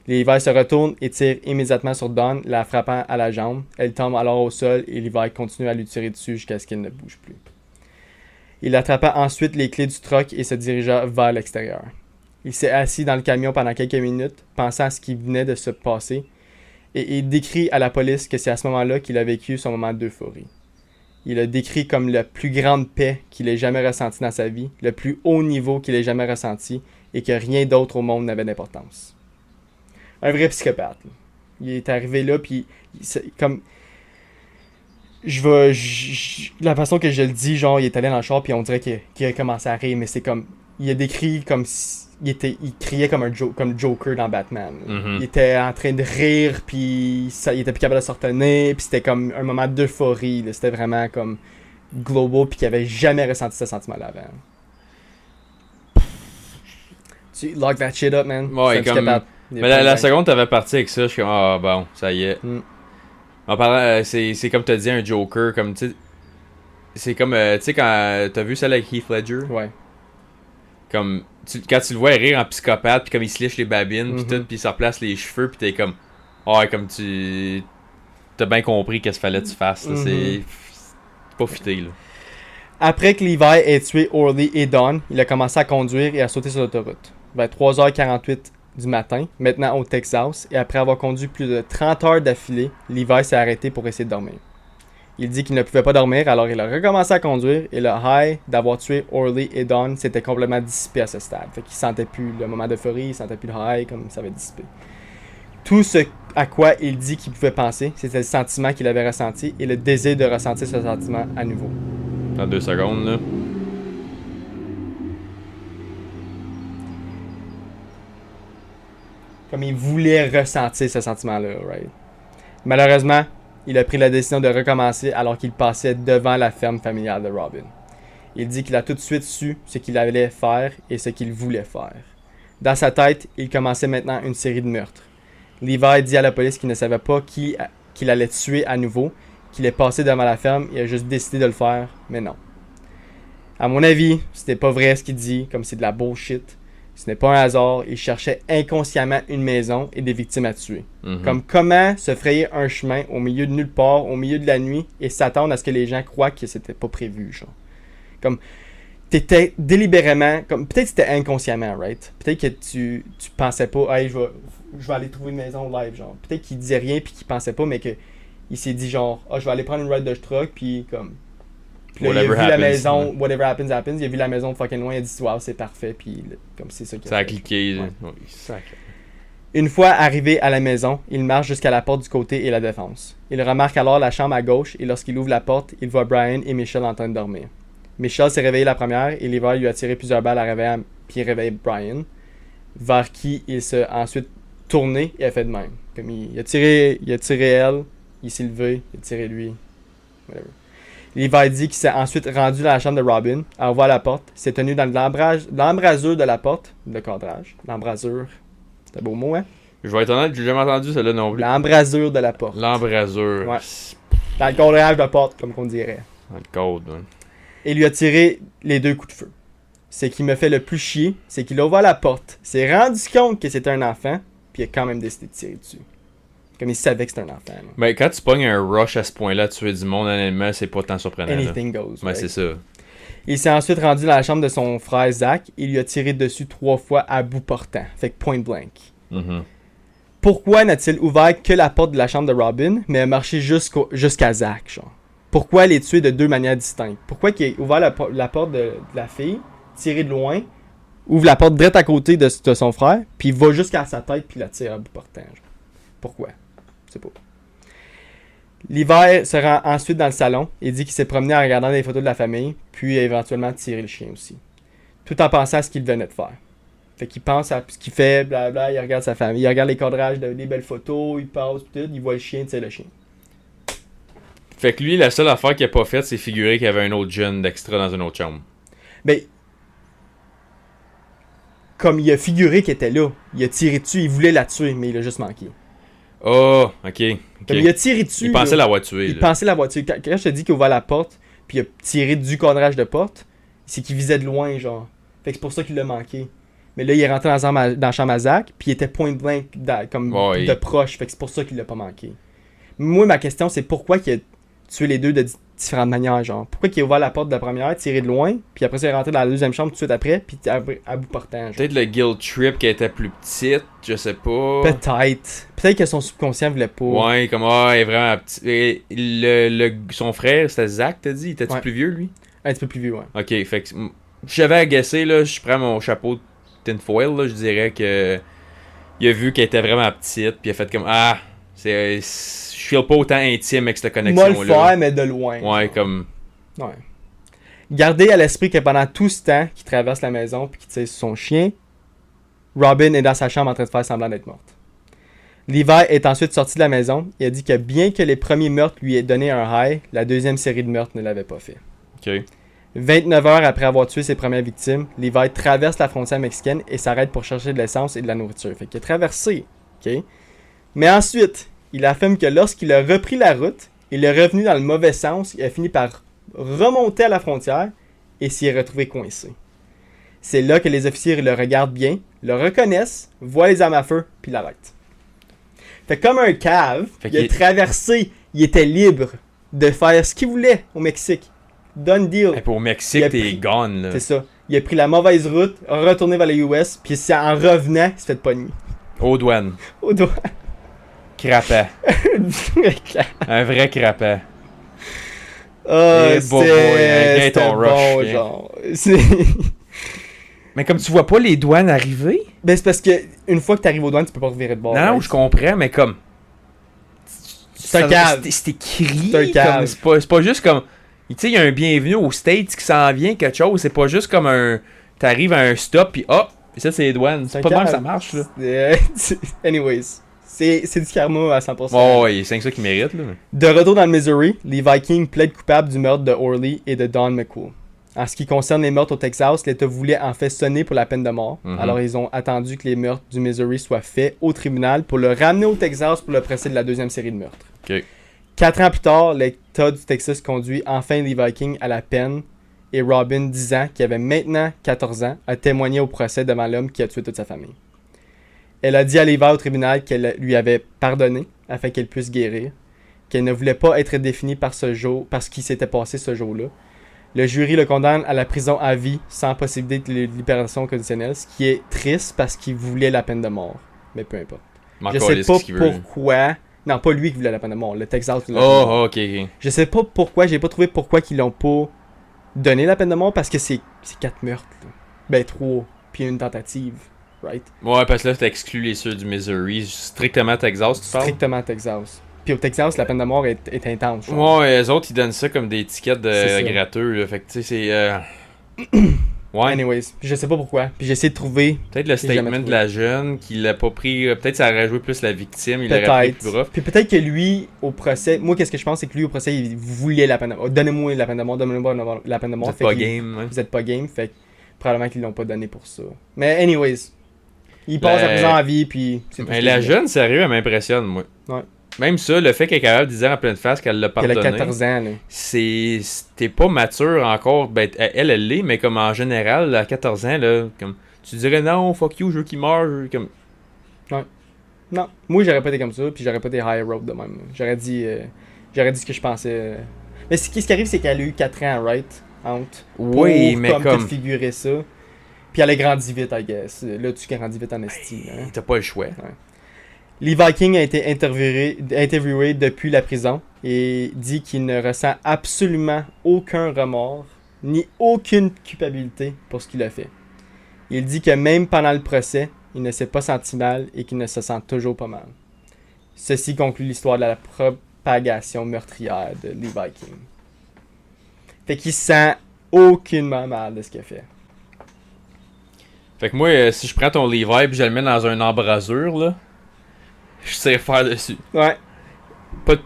Levi se retourne et tire immédiatement sur Don, la frappant à la jambe. Elle tombe alors au sol et Levi continue à lui tirer dessus jusqu'à ce qu'elle ne bouge plus. Il attrapa ensuite les clés du truck et se dirigea vers l'extérieur. Il s'est assis dans le camion pendant quelques minutes, pensant à ce qui venait de se passer, et il décrit à la police que c'est à ce moment-là qu'il a vécu son moment d'euphorie. Il a décrit comme la plus grande paix qu'il ait jamais ressentie dans sa vie, le plus haut niveau qu'il ait jamais ressenti, et que rien d'autre au monde n'avait d'importance. Un vrai psychopathe. Là. Il est arrivé là, puis comme... la façon que je le dis, genre, il est allé dans le char, puis on dirait qu'il a commencé à rire, mais c'est comme... Il a décrit comme si... Il criait comme comme Joker dans Batman. Mhm. Il était en train de rire, puis il était plus capable de se retenir, puis c'était comme un moment d'euphorie. Là. C'était vraiment comme global, puis qu'il avait jamais ressenti ce sentiment-là avant. Tu lock that shit up, man. Ouais, C'est un comme- psychopathe. Il est Mais pas la bien. seconde t'avais parti avec ça, je suis comme ah bon, ça y est. Mm. En parlant, c'est comme t'as dit un Joker, comme tu sais. C'est comme, tu sais, quand t'as vu celle avec Heath Ledger, Ouais. comme quand tu le vois rire en psychopathe, puis comme il se liche les babines, puis Mhm. tout, puis il se replace les cheveux, puis t'es comme, ouais, comme tu. T'as bien compris qu'est-ce qu'il fallait que tu fasses, là, Mhm. c'est pas fité, là. Après que Levi ait tué Orly et Don, il a commencé à conduire et à sauter sur l'autoroute. Vers 3h48 du matin, maintenant au Texas, et après avoir conduit plus de 30 heures d'affilée, Levi s'est arrêté pour essayer de dormir. Il dit qu'il ne pouvait pas dormir, alors il a recommencé à conduire, et le high d'avoir tué Orly et Don s'était complètement dissipé à ce stade. Fait qu'il sentait plus le moment d'euphorie, il sentait plus le high, comme ça avait dissipé. Tout ce à quoi il dit qu'il pouvait penser, c'était le sentiment qu'il avait ressenti et le désir de ressentir ce sentiment à nouveau. Dans 2 secondes, là. Comme il voulait ressentir ce sentiment-là, right? Malheureusement, il a pris la décision de recommencer alors qu'il passait devant la ferme familiale de Robin. Il dit qu'il a tout de suite su ce qu'il allait faire et ce qu'il voulait faire. Dans sa tête, il commençait maintenant une série de meurtres. Levi dit à la police qu'il ne savait pas qu'il allait tuer à nouveau, qu'il est passé devant la ferme et a juste décidé de le faire, mais non. À mon avis, c'était pas vrai ce qu'il dit, comme c'est de la bullshit. Ce n'est pas un hasard, il cherchait inconsciemment une maison et des victimes à tuer. Mhm. Comme comment se frayer un chemin au milieu de nulle part, au milieu de la nuit, et s'attendre à ce que les gens croient que c'était pas prévu, genre. Comme, t'étais délibérément, comme, peut-être que c'était inconsciemment, right? Peut-être que tu pensais pas, hey, je vais aller trouver une maison live, genre. Peut-être qu'il disait rien puis qu'il pensait pas, mais que il s'est dit genre, je vais aller prendre une ride de truck, puis comme... Puis là, il a vu la maison, whatever happens, happens. Il a vu la maison de fucking loin, il a dit, wow, c'est parfait, puis comme c'est ça qu'il Ça a fait. cliqué. Ouais. Oui, sacré. Une fois arrivé à la maison, il marche jusqu'à la porte du côté et la défense. Il remarque alors la chambre à gauche et lorsqu'il ouvre la porte, il voit Brian et Michelle en train de dormir. Michelle s'est réveillée la première et Levi lui a tiré plusieurs balles à réveiller, puis réveille Brian, vers qui il s'est ensuite tourné et a fait de même. Comme il a tiré elle, il s'est levé, il a tiré lui, whatever. Levi dit qu'il s'est ensuite rendu dans la chambre de Robin, a ouvert la porte, s'est tenu dans l'embrasure de la porte, le cadrage, l'embrasure, c'est un beau mot, hein? Je vais être honnête, j'ai jamais entendu celle-là non plus. L'embrasure de la porte. L'embrasure. Ouais. Dans le cadrage de la porte, comme qu'on dirait. Dans le code, man. Et lui a tiré les 2 coups de feu. Ce qui me fait le plus chier, c'est qu'il a ouvert la porte, s'est rendu compte que c'était un enfant, puis il a quand même décidé de tirer dessus. Comme il savait que c'était un enfant. Là. Ben, quand tu pognes un rush à ce point-là, tuer du monde, honnêtement, c'est pas tant surprenant. Anything goes. Ouais, right? c'est ça. Il s'est ensuite rendu dans la chambre de son frère Zach, et il lui a tiré dessus 3 fois à bout portant. Fait que point blank. Mhm. Pourquoi n'a-t-il ouvert que la porte de la chambre de Robin, mais a marché jusqu'à Zach, genre? Pourquoi les tuer de 2 manières distinctes? Pourquoi qu'il a ouvert la porte de la fille, tiré de loin, ouvre la porte direct à côté de son frère, puis il va jusqu'à sa tête, puis la tire à bout portant, genre? Pourquoi? Je sais pas. L'hiver se rend ensuite dans le salon et dit qu'il s'est promené en regardant des photos de la famille, puis a éventuellement tiré le chien aussi. Tout en pensant à ce qu'il venait de faire. Fait qu'il pense à ce qu'il fait, blablabla, il regarde sa famille, il regarde les cadrages des belles photos, il passe, tout, il voit le chien, tire le chien. Fait que lui, la seule affaire qu'il a pas faite, c'est figurer qu'il y avait un autre jeune d'extra dans une autre chambre. Ben, comme il a figuré qu'il était là, il a tiré dessus, il voulait la tuer, mais il a juste manqué. Oh, ok. Comme il a tiré dessus. Il pensait l'avoir tué. Il là. pensait l'avoir tué. Quand je te dis qu'il a ouvert la porte, puis il a tiré du cadrage de porte, c'est qu'il visait de loin, genre. Fait que c'est pour ça qu'il l'a manqué. Mais là, il est rentré dans la chambre à Zach, puis il était point blank, comme Ouais, de proche, fait que c'est pour ça qu'il l'a pas manqué. Moi, ma question, c'est pourquoi il a tué les deux de différentes manières, genre. Pourquoi il a ouvert la porte de la première, tiré de loin, puis après ça, il est rentré dans la deuxième chambre tout de suite après, puis à bout portant, genre. Peut-être le guilt trip qui était plus petite, je sais pas. Peut-être que son subconscient voulait pas. Ouais, comme il est vraiment petit. Et son frère, c'était Zach, t'as dit? Il était-tu Ouais. plus vieux, lui? Un petit peu plus vieux, ouais. Ok, fait que si j'avais à guesser, là, je prends mon chapeau de tinfoil, là, je dirais que il a vu qu'elle était vraiment petite, puis il a fait comme je feel pas autant intime avec cette Moi connexion-là. le faire, mais de loin. Ouais, genre. comme. Ouais. Gardez à l'esprit que pendant tout ce temps qu'il traverse la maison puis qu'il tire sur son chien, Robin est dans sa chambre en train de faire semblant d'être morte. Levi est ensuite sorti de la maison et a dit que bien que les premiers meurtres lui aient donné un high, la deuxième série de meurtres ne l'avait pas fait. Ok. 29 heures après avoir tué ses premières victimes, Levi traverse la frontière mexicaine et s'arrête pour chercher de l'essence et de la nourriture. Fait qu'il a traversé, ok? Mais ensuite, il affirme que lorsqu'il a repris la route, il est revenu dans le mauvais sens et a fini par remonter à la frontière et s'y est retrouvé coincé. C'est là que les officiers le regardent bien, le reconnaissent, voient les armes à feu, puis l'arrêtent. Fait que comme un cave, il a traversé, il était libre de faire ce qu'il voulait au Mexique. Done deal. Hey, pour au Mexique, t'es gone, là. C'est ça. Il a pris la mauvaise route, retourné vers les US, puis c'est en revenant, il s'est fait pogner. Aux douanes. Au doigt. Crapet. Un vrai crapet. Ah, c'était ton rush, bon, bien. genre. Mais comme tu vois pas les douanes arriver. Ben, c'est parce que une fois que t'arrives aux douanes, tu peux pas revirer de bord. Non, right? je comprends, mais comme. C'est un cave. C'est écrit. C'est un cave. C'est pas juste comme. Tu sais, il y a un bienvenu aux States qui s'en vient, quelque chose. C'est pas juste comme un. T'arrives à un stop, pis Et ça, c'est les douanes. C'est un pas mal cave. ça marche, là. Anyways, c'est du karma à 100%. Oh, ouais, c'est ça qu'ils méritent, là. De retour dans le Missouri, les Vikings plaident coupables du meurtre de Orly et de Don McCool. En ce qui concerne les meurtres au Texas, l'État voulait en fait sonner pour la peine de mort. Mhm. Alors ils ont attendu que les meurtres du Missouri soient faits au tribunal pour le ramener au Texas pour le procès de la deuxième série de meurtres. Ok. 4 ans plus tard, l'État du Texas conduit enfin les Vikings à la peine et Robin, 10 ans, qui avait maintenant 14 ans, a témoigné au procès devant l'homme qui a tué toute sa famille. Elle a dit à Levi au tribunal qu'elle lui avait pardonné afin qu'elle puisse guérir, qu'elle ne voulait pas être définie par ce qui s'était passé ce jour-là. Le jury le condamne à la prison à vie sans possibilité de libération conditionnelle, ce qui est triste parce qu'il voulait la peine de mort. Mais peu importe. Je sais pas pourquoi. Non, pas lui qui voulait la peine de mort, le Texas. Oh, ok. Je sais pas pourquoi, j'ai pas trouvé pourquoi qu'ils l'ont pas donné la peine de mort parce que c'est 4 meurtres. Là. Ben 3, puis une tentative, right? Ouais, parce que là, t'exclus les ceux du Missouri. Strictement Texas, tu parles? Strictement Texas. Puis au Texas, la peine de mort est intense. Genre. Ouais, eux autres, ils donnent ça comme des tickets C'est ça. de gratteux, là. Fait que, tu sais, c'est... Ouais. Anyways, je sais pas pourquoi. Puis j'ai essayé de trouver. Peut-être le J'ai jamais statement de trouvé. la jeune, qu'il l'a pas pris... Peut-être ça aurait joué plus la victime, il l'aurait pris plus Peut-être. rough. Puis peut-être que lui, au procès, moi, qu'est-ce que je pense, c'est que lui, au procès, il voulait la peine de mort. Donnez-moi la peine de mort, donnez-moi la peine de Vous mort. êtes Fait pas qu'il- game, hein. Vous êtes pas game, fait que probablement qu'ils l'ont pas donné pour ça. Mais anyways, il passe la prison à vie, puis c'est tout. Mais ce que la je jeune, sérieux, elle m'impressionne, moi. Ouais. Même ça, le fait qu'elle est capable de dire en pleine face qu'elle l'a dis. Elle a pardonné, 14 ans, là. t'es pas mature encore. Ben, elle l'est, mais comme en général, à 14 ans, là, comme, tu dirais non, fuck you, je veux qu'il meure. Comme... Non, moi j'aurais pas été comme ça, puis j'aurais pas été high road de même. J'aurais dit ce que je pensais. Mais ce qui arrive, c'est qu'elle a eu 4 ans, right? Entre. Oui, pour, mais comme. comme... te figurer ça. Puis elle a grandi vite, I guess. Là, tu grandis vite en estime. Hein? T'as pas le choix. Lee Viking a été interviewé depuis la prison et dit qu'il ne ressent absolument aucun remords ni aucune culpabilité pour ce qu'il a fait. Il dit que même pendant le procès, il ne s'est pas senti mal et qu'il ne se sent toujours pas mal. Ceci conclut l'histoire de la propagation meurtrière de Lee Viking. Fait qu'il se sent aucunement mal de ce qu'il a fait. Fait que moi, si je prends ton Levi pis je le mets dans un embrasure, là, je sais faire dessus. Ouais. Pas de...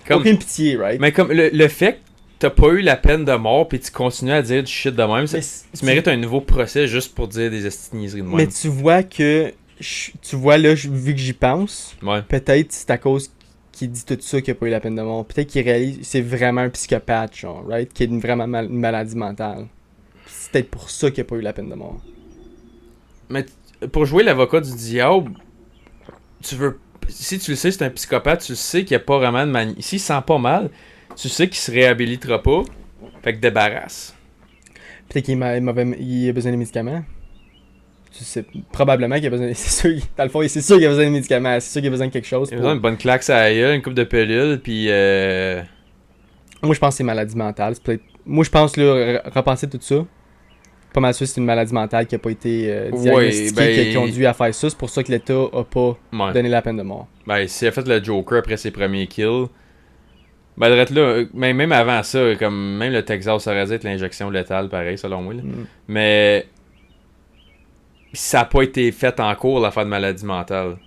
Comme... Aucune pitié, right? Mais comme le fait que t'as pas eu la peine de mort pis tu continues à dire du shit de même, Mais tu mérites un nouveau procès juste pour dire des estiniseries de même. Mais tu vois que... Tu vois là, vu que j'y pense, Ouais. peut-être c'est à cause qu'il dit tout ça qu'il a pas eu la peine de mort. Peut-être qu'il réalise c'est vraiment un psychopathe, genre, right? Qui a vraiment une maladie mentale. C'est peut-être pour ça qu'il a pas eu la peine de mort. Mais pour jouer l'avocat du diable, tu veux... Si tu le sais, c'est un psychopathe, tu le sais qu'il n'y a pas vraiment de S'il se sent pas mal, tu sais qu'il se réhabilitera pas. Fait que débarrasse. Peut-être qu'il il a besoin de médicaments. Tu sais, probablement qu'il a besoin... C'est sûr, dans le fond, c'est sûr qu'il a besoin de médicaments. C'est sûr qu'il a besoin de quelque chose. Il a besoin d'une bonne claque sur la gueule, une coupe de pilules, puis Moi, je pense que c'est maladie mentale. C'est peut-être... Moi, je pense, là, repenser tout ça, pas mal sûr que c'est une maladie mentale qui a pas été diagnostiquée, qui a conduit à faire ça. C'est pour ça que l'État a pas ouais. donné la peine de mort. Ben, s'il a fait le Joker après ses premiers kills, ben, là, même avant ça, comme même le Texas aurait dû être l'injection létale, pareil, selon moi. Là. Mais ça a pas été fait en cours, l'affaire de maladie mentale.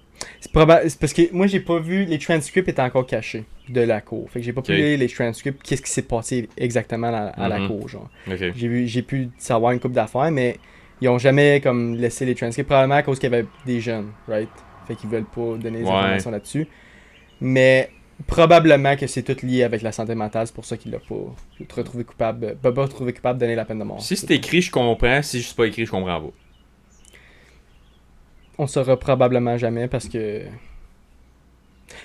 C'est parce que moi, j'ai pas vu... Les transcripts étaient encore cachés de la cour. Fait que j'ai pas pu lire les transcripts. Qu'est-ce qui s'est passé exactement à la cour, genre. Okay. J'ai pu savoir une couple d'affaires, mais ils ont jamais comme laissé les transcripts. Probablement à cause qu'il y avait des jeunes, right? Fait qu'ils veulent pas donner des informations là-dessus. Mais probablement que c'est tout lié avec la santé mentale. C'est pour ça qu'il l'a pas retrouvé coupable. Pas retrouvé coupable de donner la peine de mort. Si c'est écrit, je comprends. Si c'est pas écrit, je comprends pas. On saura probablement jamais parce que...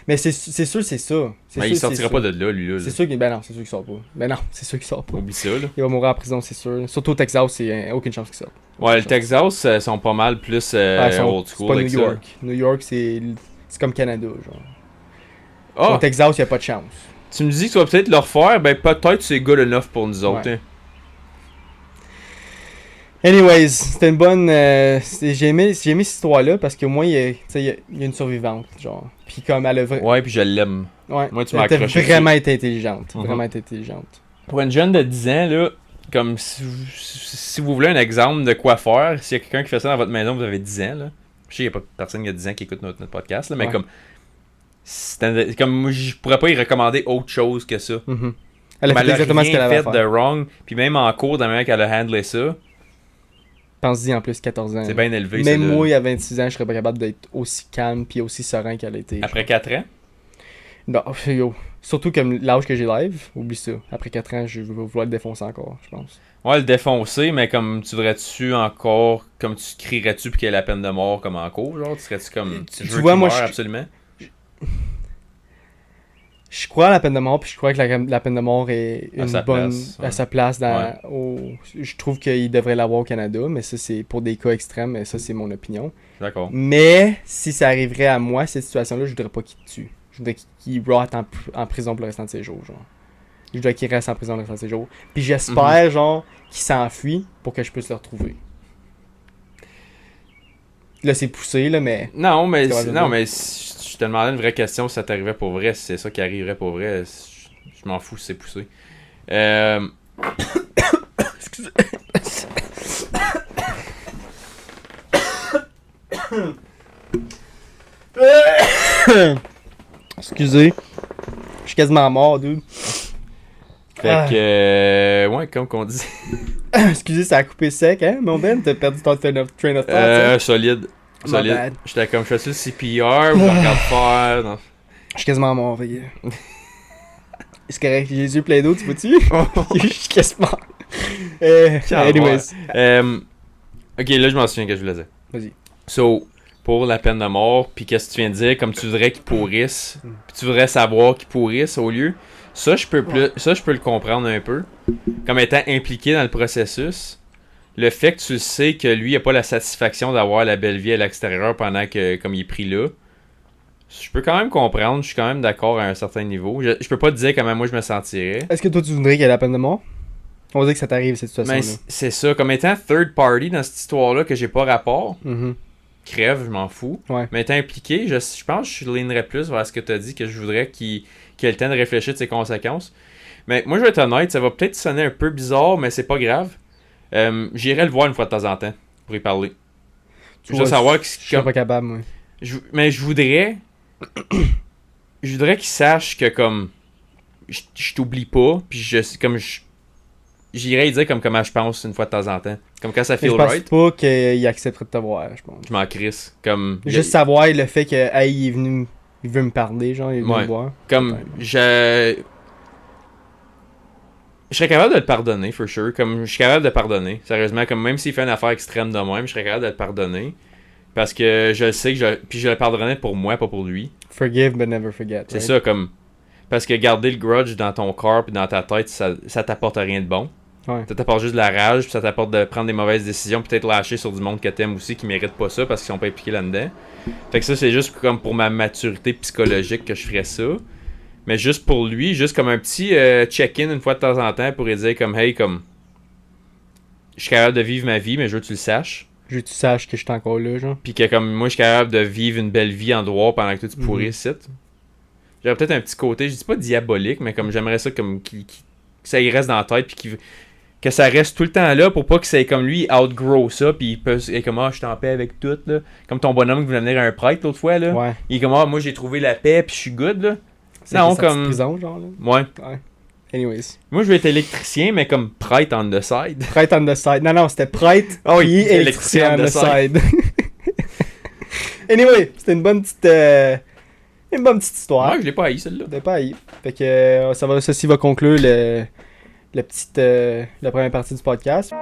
Mais c'est sûr, c'est ça. Mais il sortira pas de là, lui. Là. C'est sûr qu'il... Ben non, c'est sûr qu'il sort pas. Ben non, c'est sûr qu'il sort pas. Oublie ça, là. Il va mourir en prison, c'est sûr. Surtout au Texas, c'est aucune chance qu'il sorte. Ouais, le Texas, sont pas mal plus old school. C'est pas avec New York. Ça. New York, c'est comme Canada, genre. Oh, au Texas, il n'y a pas de chance. tu me dis que tu vas peut-être le refaire, ben peut-être c'est good enough pour nous autres. Ouais. Hein. Anyways, c'était une bonne... j'ai aimé cette histoire-là parce qu'au moins, il y a une survivante, genre. Puis comme elle a... Ouais, puis je l'aime. Ouais, Moi, tu elle m'as a accroché vraiment été intelligente. Mhm. Vraiment été intelligente. Pour une jeune de 10 ans, là, comme si vous voulez un exemple de quoi faire, s'il y a quelqu'un qui fait ça dans votre maison, vous avez 10 ans, là. Je sais qu'il n'y a pas personne qui a 10 ans qui écoute notre podcast, là, mais Ouais. comme moi, je pourrais pas y recommander autre chose que ça. Mhm. Elle a Mais fait exactement ce qu'elle avait à fait de faire. wrong, puis même en cours, dans la manière qu'elle a handlé ça, Pense-y en plus, 14 ans. c'est bien élevé. Même ça, là. moi, il y a 26 ans, je serais pas capable d'être aussi calme puis aussi serein qu'elle a été. Après 4 ans, Non, yo. Surtout comme l'âge que j'ai live, oublie ça. Après 4 ans, je vais vouloir le défoncer encore, je pense. ouais, le défoncer, mais comme tu voudrais-tu encore, comme tu crierais-tu puis qu'il y ait la peine de mort comme en cours, genre, tu serais-tu comme, Tu je veux vois, qu'il moi, meure je- absolument? Je crois à la peine de mort, puis je crois que la peine de mort est À une sa bonne place, ouais. à sa place je trouve qu'il devrait l'avoir au Canada, mais ça c'est pour des cas extrêmes, mais ça c'est mon opinion. D'accord. Mais si ça arriverait à moi cette situation-là, je voudrais pas qu'il tue. Je voudrais qu'il rotte en prison pour le restant de ses jours, genre. Je voudrais qu'il reste en prison le restant de ses jours. Puis j'espère genre qu'il s'enfuit pour que je puisse le retrouver. Là c'est poussé là, mais Non, mais, C'est vrai, je si je te demandais une vraie question, si ça t'arrivait pour vrai, si c'est ça qui arriverait pour vrai, je m'en fous si c'est poussé. excusez. Je suis quasiment mort, dude. Fait Ah. que, ouais, comme qu'on dit. Excusez, ça a coupé sec, hein, mon Ben? T'as perdu ton train of thought, hein? Solide. My Solide. bad. J'étais comme, je fais le CPR, ou je regarde faire. Non. Je suis quasiment mort, fait que... C'est correct, j'ai les yeux pleins d'eau, tu vois-tu? Je suis quasiment... anyways. Ok, là, je m'en souviens que je voulais dire. Vas-y. So, pour la peine de mort, puis qu'est-ce que tu viens de dire, comme tu voudrais qu'il pourrisse, puis tu voudrais savoir qu'il pourrisse au lieu, ça, je peux le comprendre un peu. Comme étant impliqué dans le processus, le fait que tu le sais que lui, il a pas la satisfaction d'avoir la belle vie à l'extérieur pendant que, comme il est pris là, je peux quand même comprendre, je suis quand même d'accord à un certain niveau. Je peux pas te dire comment moi je me sentirais. Est-ce que toi, tu voudrais qu'il y ait la peine de mort? On va dire que ça t'arrive, cette Mais situation-là. c'est ça, comme étant third party dans cette histoire-là que j'ai pas rapport, Mhm. crève, je m'en fous. Ouais. Mais étant impliqué, je pense que je linerais plus vers ce que tu as dit, que je voudrais qu'il ait le temps de réfléchir de ses conséquences. Mais moi, je vais être honnête, ça va peut-être sonner un peu bizarre, mais c'est pas grave. J'irai le voir une fois de temps en temps pour y parler. Je veux savoir que Je serais pas capable, moi. mais je voudrais qu'il sache que comme je t'oublie pas, puis j'irais lui dire comme comment je pense une fois de temps en temps. Comme quand ça Mais feel je pense right, pas qu'il accepterait de te voir, je pense. je m'en crisse. Comme Juste savoir le fait que, hey, il veut me parler, genre, il veut Ouais. me voir. Comme, je serais capable de le pardonner, for sure. Comme, je suis capable de pardonner. Sérieusement, comme même s'il fait une affaire extrême de même, je serais capable de le pardonner. Parce que je le sais que puis je le pardonnerais pour moi, pas pour lui. Forgive but never forget. C'est right? ça, comme. Parce que garder le grudge dans ton corps et dans ta tête, ça t'apporte rien de bon. Ouais. Ça t'apporte juste de la rage, puis ça t'apporte de prendre des mauvaises décisions, peut-être lâcher sur du monde que t'aimes aussi qui mérite pas ça parce qu'ils sont pas impliqués là-dedans. Fait que ça, c'est juste comme pour ma maturité psychologique que je ferais ça. Mais juste pour lui, juste comme un petit check-in une fois de temps en temps pour lui dire comme, hey, comme, je suis capable de vivre ma vie, mais je veux que tu le saches. Je veux que tu saches que je suis encore là, genre. Puis que comme moi, je suis capable de vivre une belle vie en droit pendant que toi, tu pourrais ici. J'aurais peut-être un petit côté, je dis pas diabolique, mais comme j'aimerais ça comme que ça y reste dans la tête, puis que ça reste tout le temps là pour pas que c'est comme lui outgrow ça, puis il peut être comme, ah, je suis en paix avec tout, là. Comme ton bonhomme qui voulait venir à un prêtre l'autre fois, là. Ouais. Il est comme, ah, moi j'ai trouvé la paix, puis je suis good, là. C'est Non, sa petite comme. prison, genre, là. Ouais. Ouais. Anyways. Moi je veux être électricien, mais comme prêtre on the side. Prêtre on the side. Non, c'était prêtre Ah oui, puis électricien on the side. Anyway, c'était une bonne petite histoire. Ouais, je l'ai pas haï celle-là. T'as pas haï. Fait que ceci va conclure la première partie du podcast.